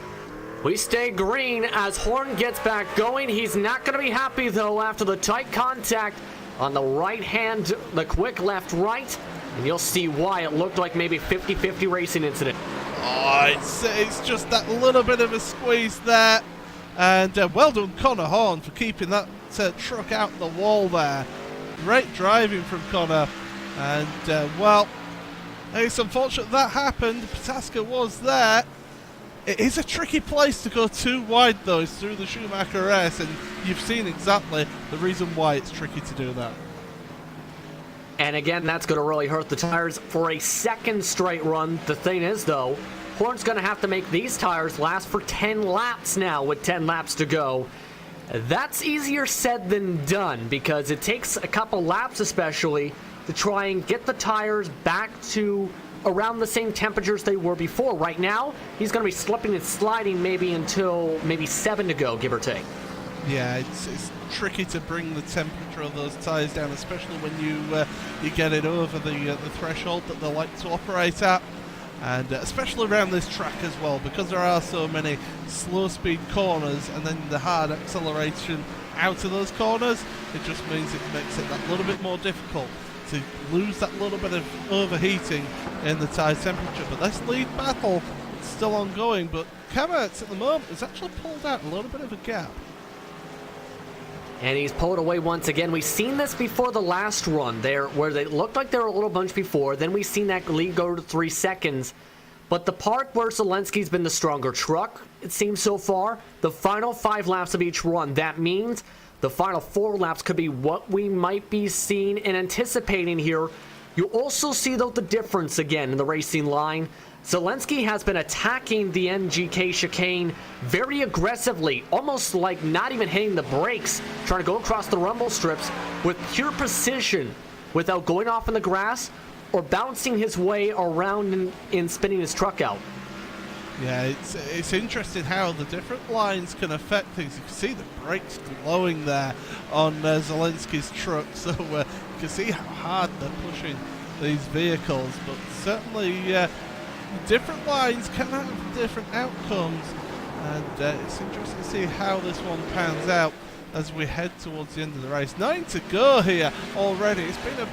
We stay green as Horn gets back going. He's not going to be happy, though, after the tight contact on the right hand, the quick left-right. And you'll see why it looked like maybe 50-50 racing incident. Oh, it's just that little bit of a squeeze there. And well done, Connor Horn, for keeping that truck out the wall there. Great driving from Connor. And, well, it's unfortunate that happened. Pataska was there. It is a tricky place to go too wide, though. It's through the Schumacher S, and you've seen exactly the reason why it's tricky to do that. And again, that's going to really hurt the tires for a second straight run. The thing is, though, Horn's going to have to make these tires last for 10 laps now with 10 laps to go. That's easier said than done because it takes a couple laps especially to try and get the tires back to around the same temperatures they were before. Right now, he's going to be slipping and sliding maybe until maybe 7 to go, give or take. Yeah, it's tricky to bring the temperature of those tyres down, especially when you get it over the threshold that they like to operate at. And especially around this track as well, because there are so many slow speed corners and then the hard acceleration out of those corners, it just means it makes it that little bit more difficult to lose that little bit of overheating in the tyre temperature. But this lead battle is still ongoing, but Kamertz at the moment has actually pulled out a little bit of a gap. And he's pulled away once again. We've seen this before the last run there, where they looked like they were a little bunch before. Then we've seen that lead go to 3 seconds. But the part where Zelensky's been the stronger truck, it seems so far, the final 5 laps of each run, that means the final 4 laps could be what we might be seeing and anticipating here. You also see, though, the difference again in the racing line. Zelensky has been attacking the NGK chicane very aggressively, almost like not even hitting the brakes, trying to go across the rumble strips with pure precision without going off in the grass or bouncing his way around and spinning his truck out. Yeah, it's interesting how the different lines can affect things. You can see the brakes glowing there on Zelensky's truck, so you can see how hard they're pushing these vehicles, but certainly different lines can have different outcomes, and it's interesting to see how this one pans out as we head towards the end of the race. 9 to go here already. It's been a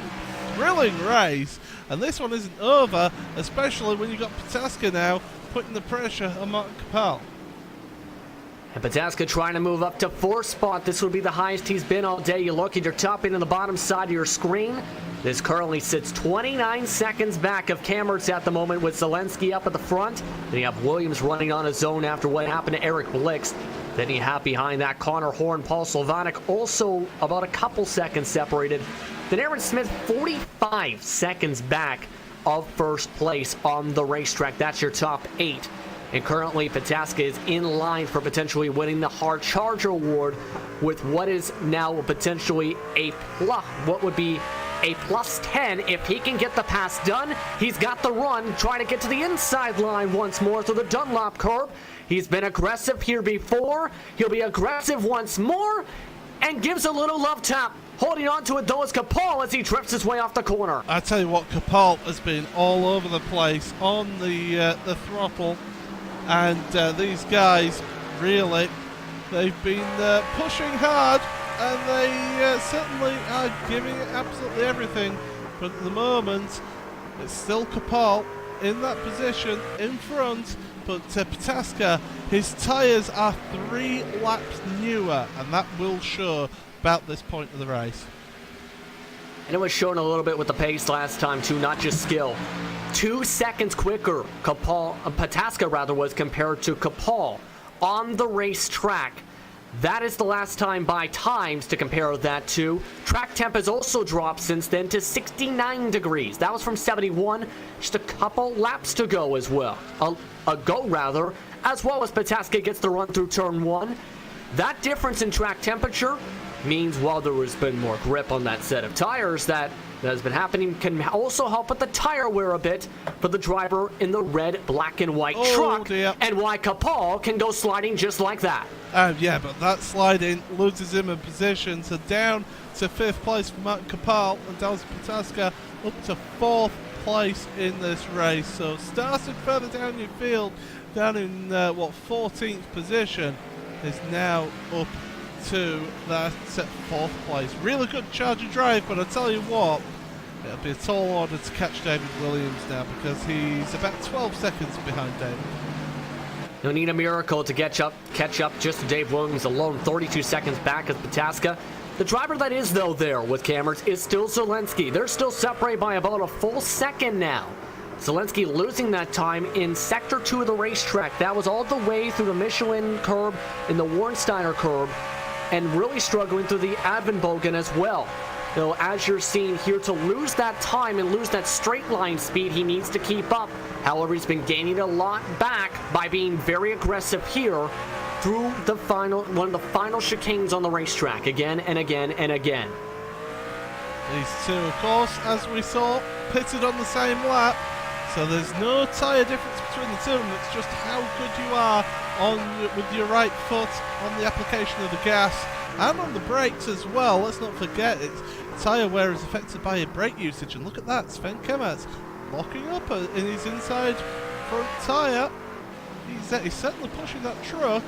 thrilling race, and this one isn't over, especially when you've got Pataska now putting the pressure on Martin Kapal. And Pataska trying to move up to 4th spot. This would be the highest he's been all day. You look at your top end on the bottom side of your screen. This currently sits 29 seconds back of Kammert's at the moment, with Zelensky up at the front. Then you have Williams running on his own after what happened to Eric Blix. Then you have behind that Connor Horn, Paul Sylvanek, also about a couple seconds separated. Then Aaron Smith 45 seconds back of first place on the racetrack. That's your top 8. And currently Pataska is in line for potentially winning the Hard Charger Award with what is now potentially what would be a plus 10 if he can get the pass done. He's got the run, trying to get to the inside line once more through the Dunlop curve. He's been aggressive here before. He'll be aggressive once more and gives a little love tap. Holding on to it though is Kapal as he drifts his way off the corner. I tell you what, Kapal has been all over the place on the throttle, and these guys really, they've been pushing hard, and they certainly are giving it absolutely everything. But at the moment, it's still Kapal in that position in front. But Pataska, his tyres are 3 laps newer, and that will show about this point of the race. And it was shown a little bit with the pace last time too, not just skill. 2 seconds quicker Pataska was compared to Kapal on the racetrack. That is the last time by times to compare that to. Track temp has also dropped since then to 69 degrees. That was from 71. Just a couple laps to go as well. As well as Pataska gets the run through turn 1. That difference in track temperature means while there has been more grip on that set of tires that has been happening, can also help with the tire wear a bit for the driver in the red, black, and white truck. Dear. And why Kapal can go sliding just like that. Yeah, but that sliding loses him a position, so down to 5th place for Martin Kapal, and down to Pataska up to 4th place in this race. So starting further down your field, down in 14th position, is now up to that 4th place. Really good Charger drive, but I tell you what, it'll be a tall order to catch David Williams now, because he's about 12 seconds behind David. You'll need a miracle to catch up just to Dave Williams alone, 32 seconds back of Pataska. The driver that is, though, there with Kammert's is still Zelensky. They're still separated by about a full second now. Zelensky losing that time in Sector 2 of the racetrack. That was all the way through the Michelin curb and the Warnsteiner curb, and really struggling through the Advenbogen as well. Though, as you're seeing here, to lose that time and lose that straight line speed, he needs to keep up. However, he's been gaining a lot back by being very aggressive here through one of the final chicanes on the racetrack, again and again and again. These two, of course, as we saw, pitted on the same lap, so there's no tyre difference between the two of them. It's just how good you are with your right foot on the application of the gas and on the brakes as well. Let's not forget, tyre wear is affected by your brake usage, and look at that, Sven Kammert's locking up in his inside front tyre. He's certainly pushing that truck,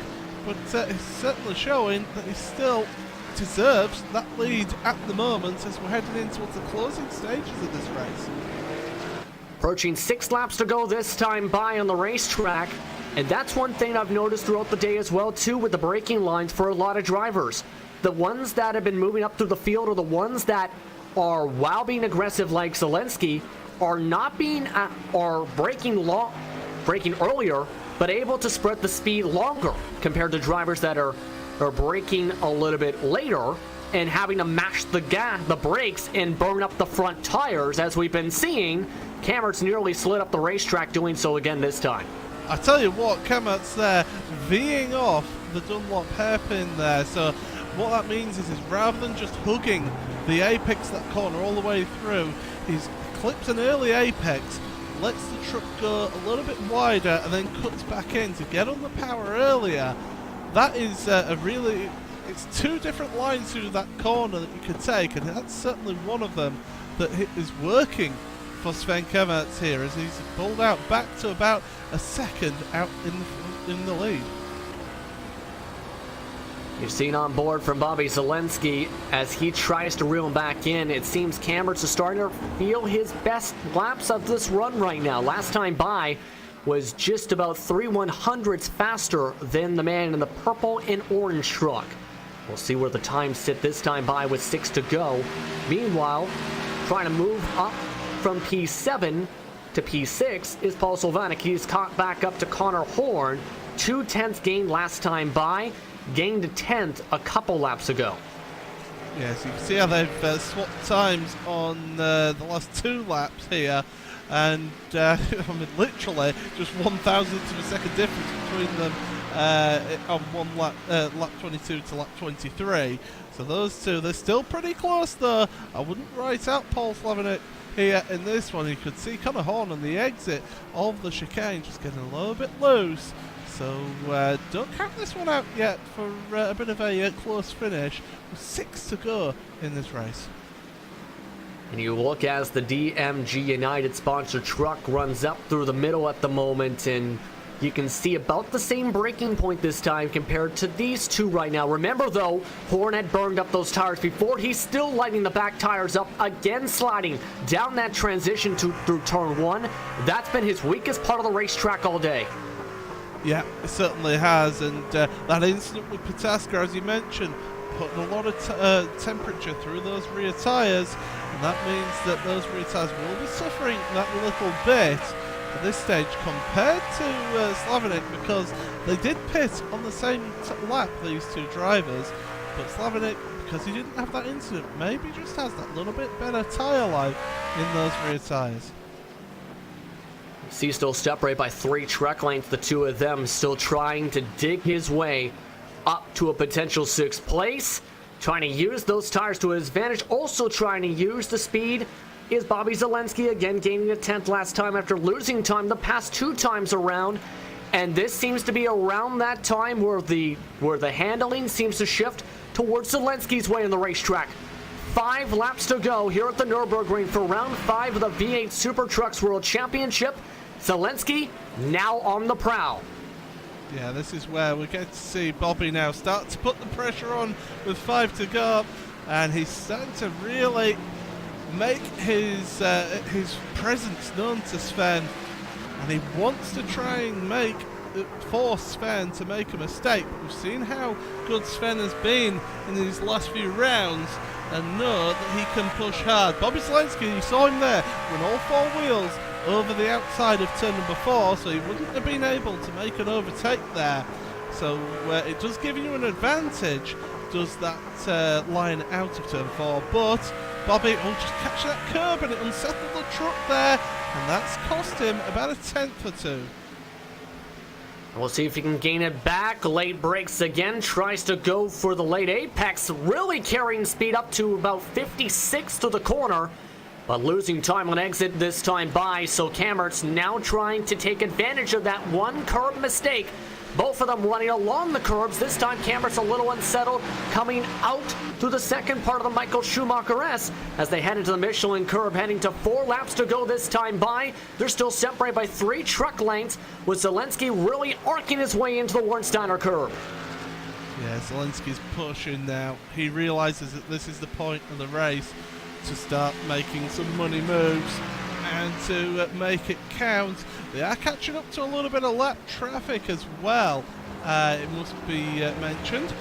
but he's certainly showing that he still deserves that lead at the moment as we're heading into the closing stages of this race. Approaching 6 laps to go this time by on the racetrack, and that's one thing I've noticed throughout the day as well too with the braking lines for a lot of drivers. The ones that have been moving up through the field, or the ones that are, while being aggressive like Zelensky, are not being are braking earlier, but able to spread the speed longer compared to drivers that are braking a little bit later and having to mash the brakes and burn up the front tires, as we've been seeing. Kammert's nearly slid up the racetrack doing so again this time. I tell you what, Kammert's there V'ing off the Dunlop hairpin there, so what that means is rather than just hugging the apex of that corner all the way through, he's clips an early apex, lets the truck go a little bit wider and then cuts back in to get on the power earlier. That is it's two different lines through that corner that you could take, and that's certainly one of them that is working for Sven Kammertz here, as he's pulled out back to about a second out in the lead. You've seen on board from Bobby Zelensky as he tries to reel him back in. It seems Kammertz is starting to feel his best laps of this run right now. Last time by was just about 3/100ths faster than the man in the purple and orange truck. We'll see where the times sit this time by with 6 to go. Meanwhile, trying to move up from P7 to P6 is Paul Sylvanek. He's caught back up to Connor Horn. 2/10ths gained last time by. Gained a 10th a couple laps ago. Yes, you can see how they've swapped times on the last 2 laps here, and I mean literally just 1/1000th of a second difference between them on one lap, lap 22 to lap 23. So those two, they're still pretty close though. I wouldn't write out Paul Sylvanek here in this one. You could see Connor Horn on the exit of the chicane just getting a little bit loose. So don't count this one out yet for a bit of a close finish with 6 to go in this race. And you look as the DMG United sponsored truck runs up through the middle at the moment, and you can see about the same braking point this time compared to these two right now. Remember though, Horn had burned up those tires before. He's still lighting the back tires up, again sliding down that transition through turn 1. That's been his weakest part of the racetrack all day. Yeah, it certainly has, and that incident with Pataska, as you mentioned, putting a lot of temperature through those rear tyres, and that means that those rear tyres will be suffering that little bit at this stage compared to Slavonic, because they did pit on the same lap, these two drivers, but Slavonic, because he didn't have that incident, maybe just has that little bit better tyre life in those rear tyres. See, still separate by 3 truck lengths, the two of them still trying to dig his way up to a potential 6th place, trying to use those tires to his advantage, also trying to use the speed is Bobby Zelensky, again gaining a 10th last time after losing time the past 2 times around, and this seems to be around that time where the handling seems to shift towards Zelensky's way in the racetrack. 5 laps to go here at the Nurburgring for round 5 of the V8 SuperTrucks World Championship. Zelensky now on the prowl. Yeah, this is where we get to see Bobby now start to put the pressure on with 5 to go, and he's starting to really make his presence known to Sven, and he wants to try and force Sven to make a mistake. But we've seen how good Sven has been in these last few rounds, and know that he can push hard. Bobby Zelensky, you saw him there, run all 4 wheels over the outside of turn number 4, so he wouldn't have been able to make an overtake there. So it does give you an advantage, does that line out of turn 4, but Bobby will just catch that curb and it unsettled the truck there, and that's cost him about a 10th or 2. We'll see if he can gain it back. Late brakes again, tries to go for the late apex, really carrying speed up to about 56 to the corner, but losing time on exit this time by, so Kammert's now trying to take advantage of that one curb mistake. Both of them running along the curbs. This time Kammert's a little unsettled, coming out through the second part of the Michael Schumacher S as they head into the Michelin curb, heading to 4 laps to go this time by. They're still separated by 3 truck lengths, with Zelensky really arcing his way into the Warnsteiner curb. Yeah, Zelensky's pushing now. He realizes that this is the point of the race to start making some money moves and to make it count. They are catching up to a little bit of lap traffic as well, it must be mentioned.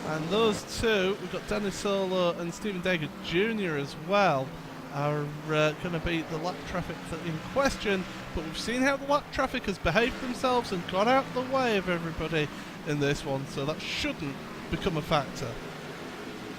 And those two, we've got Dennis Solo and Stephen Dager Jr. as well, are going to be the lap traffic in question. But we've seen how the lap traffic has behaved themselves and got out the way of everybody in this one, so that shouldn't become a factor.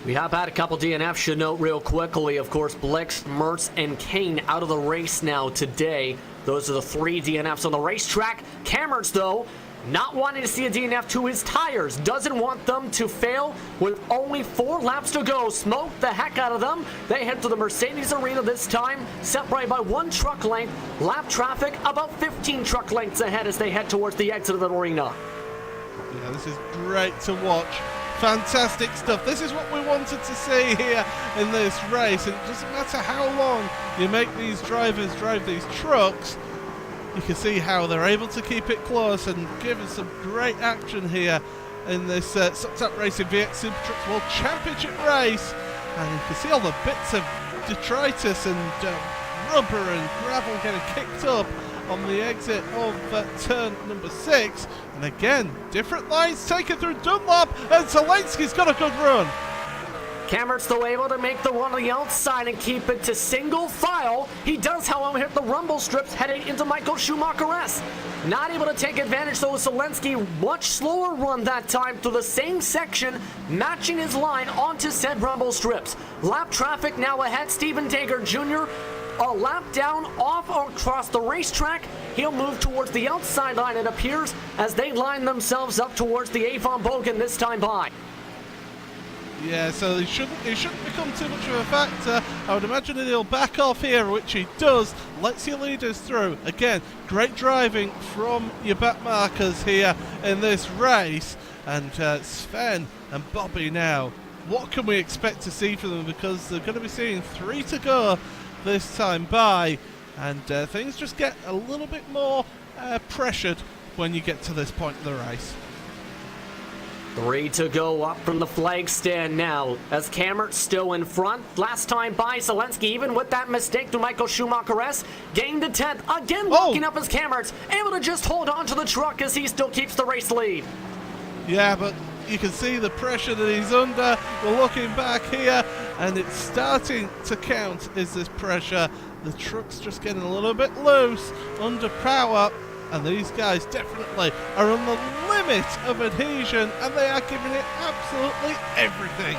We have had a couple DNFs, should note real quickly. Of course, Blix, Mertz, and Kane out of the race now today. Those are the 3 DNFs on the racetrack. Cameron, though, not wanting to see a DNF to his tires. Doesn't want them to fail with only 4 laps to go. Smoke the heck out of them. They head to the Mercedes Arena this time, separated by 1 truck length. Lap traffic about 15 truck lengths ahead as they head towards the exit of the arena. Yeah, this is great to watch. Fantastic stuff. This is what we wanted to see here in this race. And it doesn't matter how long you make these drivers drive these trucks, you can see how they're able to keep it close and give us some great action here in this SuperTrucks Racing V8 SuperTrucks World Championship race. And you can see all the bits of detritus and rubber and gravel getting kicked up on the exit of turn number 6. And again, different lines taken through Dunlop, and Zelensky's got a good run. Cameron's still able to make the one on the outside and keep it to single file. He does, however, hit the rumble strips heading into Michael Schumacher-S. Not able to take advantage, though, Zelensky. Much slower run that time through the same section, matching his line onto said rumble strips. Lap traffic now ahead. Steven Dager Jr. a lap down off across the racetrack. He'll move towards the outside line, it appears, as they line themselves up towards the Avon Bogan this time by. Yeah, so it shouldn't become too much of a factor. I would imagine that he'll back off here, which he does. Lets your leaders through. Again, great driving from your back markers here in this race. And Sven and Bobby now, what can we expect to see from them? Because they're going to be seeing 3 to go this time by. And things just get a little bit more pressured when you get to this point of the race. 3 to go up from the flag stand now, as Cameron's still in front. Last time by, Zelensky, even with that mistake to Michael Schumacher-S, gained a 10th. Again, locking up as Cameron's able to just hold on to the truck as he still keeps the race lead. Yeah, but you can see the pressure that he's under. We're looking back here, and it's starting to count, is this pressure. The truck's just getting a little bit loose, under power. And these guys definitely are on the limit of adhesion, and they are giving it absolutely everything.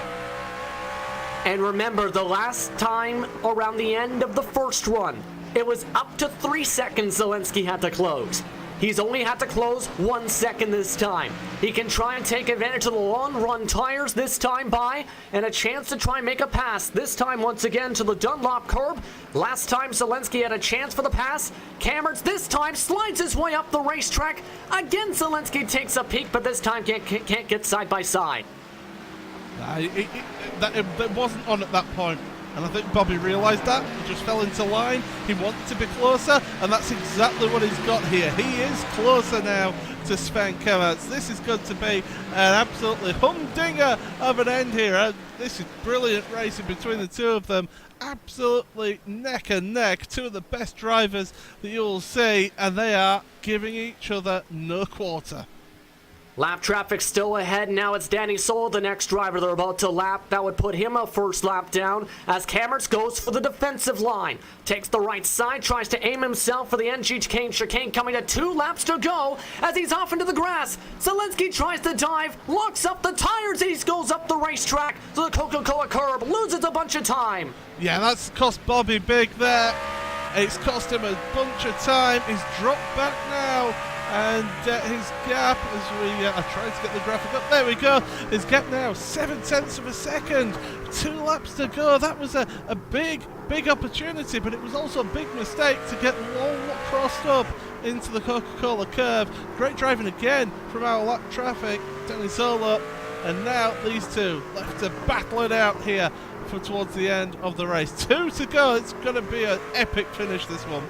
And remember, the last time around the end of the first run, it was up to 3 seconds Zelensky had to close. He's only had to close 1 second this time. He can try and take advantage of the long run tires this time by, and a chance to try and make a pass. This time once again to the Dunlop curb. Last time Zelensky had a chance for the pass. Cameron's this time slides his way up the racetrack. Again Zelensky takes a peek, but this time can't get side by side. It wasn't on at that point. And I think Bobby realised that. He just fell into line. He wanted to be closer, and that's exactly what he's got here. He is closer now to Sven Kamertz. This is going to be an absolutely humdinger of an end here. This is brilliant racing between the two of them. Absolutely neck and neck. 2 of the best drivers that you'll see, and they are giving each other no quarter. Lap traffic still ahead. Now it's Danny Soul, the next driver they're about to lap. That would put him a first lap down as Cameron goes for the defensive line. Takes the right side, tries to aim himself for the NG chicane coming to 2 laps to go as he's off into the grass. Zelensky tries to dive, locks up the tires as he goes up the racetrack to the Coca-Cola curb, loses a bunch of time. Yeah, that's cost Bobby big there. It's cost him a bunch of time. He's dropped back now. And his gap, as we are trying to get the graphic up, there we go. His gap now 0.7 of a second. 2 laps to go. That was a big opportunity, but it was also a big mistake to get all crossed up into the Coca-Cola curve. Great driving again from our lap traffic, Danny Solo. And now these two left to battle it out here for towards the end of the race. 2 to go. It's going to be an epic finish, this one.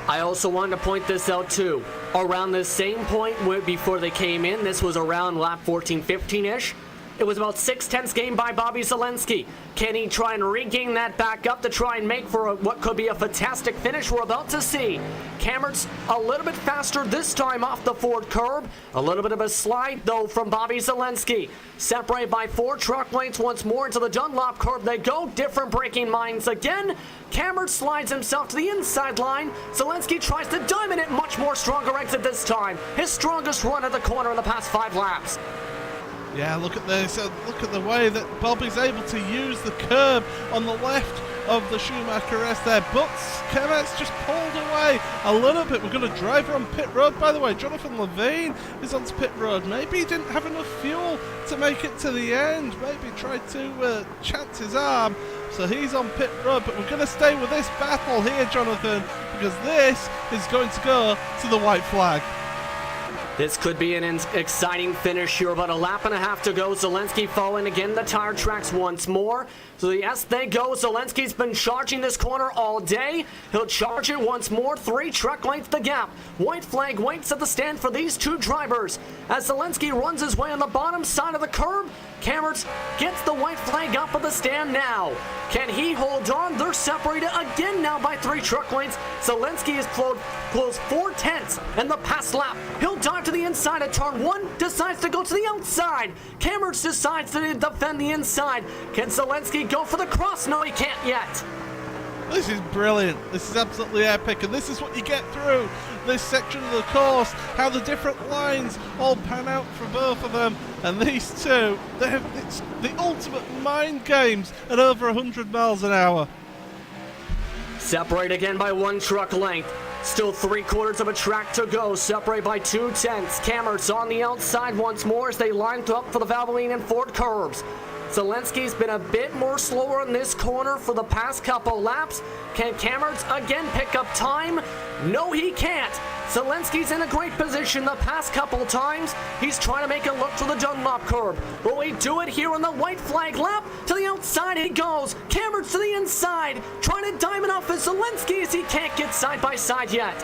I also wanted to point this out too. Around the same point where before they came in, this was around lap 14, 15-ish. It was about 6/10 gained by Bobby Zelensky. Can he try and regain that back up to try and make for what could be a fantastic finish? We're about to see. Cameron's a little bit faster this time off the Ford curb. A little bit of a slide, though, from Bobby Zelensky. Separated by 4 truck lengths once more into the Dunlop curb. They go, different braking lines again. Cameron slides himself to the inside line. Zelensky tries to diamond it, much more stronger exit this time. His strongest run at the corner in the past 5 laps. Yeah, look at this. Look at the way that Bobby's able to use the curb on the left of the Schumacher S there, but Kemet's just pulled away a little bit. We're going to drive her on pit road, by the way. Jonathan Levine is onto pit road. Maybe he didn't have enough fuel to make it to the end. Maybe tried to chance his arm, so he's on pit road. But we're going to stay with this battle here, Jonathan, because this is going to go to the white flag. This could be an exciting finish here, about a lap and a half to go. Zelensky following again the tire tracks once more. So yes, they go. Zelensky's been charging this corner all day. He'll charge it once more. 3 truck lengths the gap. White flag waits at the stand for these two drivers. As Zelensky runs his way on the bottom side of the curb, Cameron gets the white flag up at the stand now. Can he hold on? They're separated again now by 3 truck lengths. Zelensky is close 4/10 in the past lap. He'll dive to the inside of turn 1, decides to go to the outside. Cameron decides to defend the inside. Can Zelensky go for the cross? No, he can't yet. This is brilliant. This is absolutely epic, and this is what you get through this section of the course, how the different lines all pan out for both of them. And these two, it's the ultimate mind games at over 100 miles an hour. Separate again by 1 truck length. Still 3/4 of a track to go. Separate by 2/10. Cameron's on the outside once more as they line up for the Valvoline and Ford curbs. Zelensky's been a bit more slower in this corner for the past couple laps. Can Cameron again pick up time? No, he can't. Zelensky's in a great position the past couple times. He's trying to make a look for the Dunlop curb. Will we do it here on the white flag lap? To the outside he goes. Cameron's to the inside, trying to diamond off as Zelensky as he can't get side by side yet.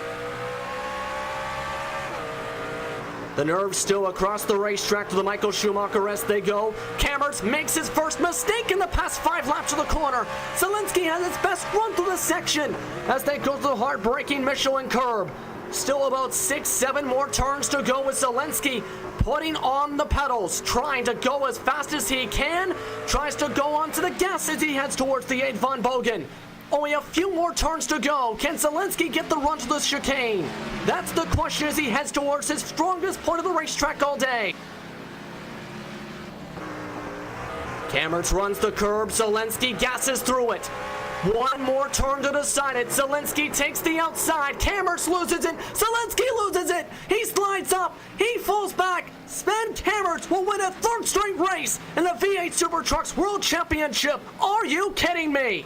The nerves still across the racetrack to the Michael Schumacher as they go. Cameron makes his first mistake in the past 5 laps of the corner. Zelensky has his best run through the section as they go through the heartbreaking Michelin curb. Still about 6-7 more turns to go with Zelensky putting on the pedals, trying to go as fast as he can. Tries to go onto the gas as he heads towards the 8 Von Bogen. Only a few more turns to go. Can Zelensky get the run to the chicane? That's the question as he heads towards his strongest point of the racetrack all day. Cameron runs the curb. Zelensky gasses through it. 1 more turn to decide it. Zelensky takes the outside. Cameron loses it. Zelensky loses it. He slides up. He falls back. Sven Cameron will win a 3rd straight race in the V8 SuperTrucks World Championship. Are you kidding me?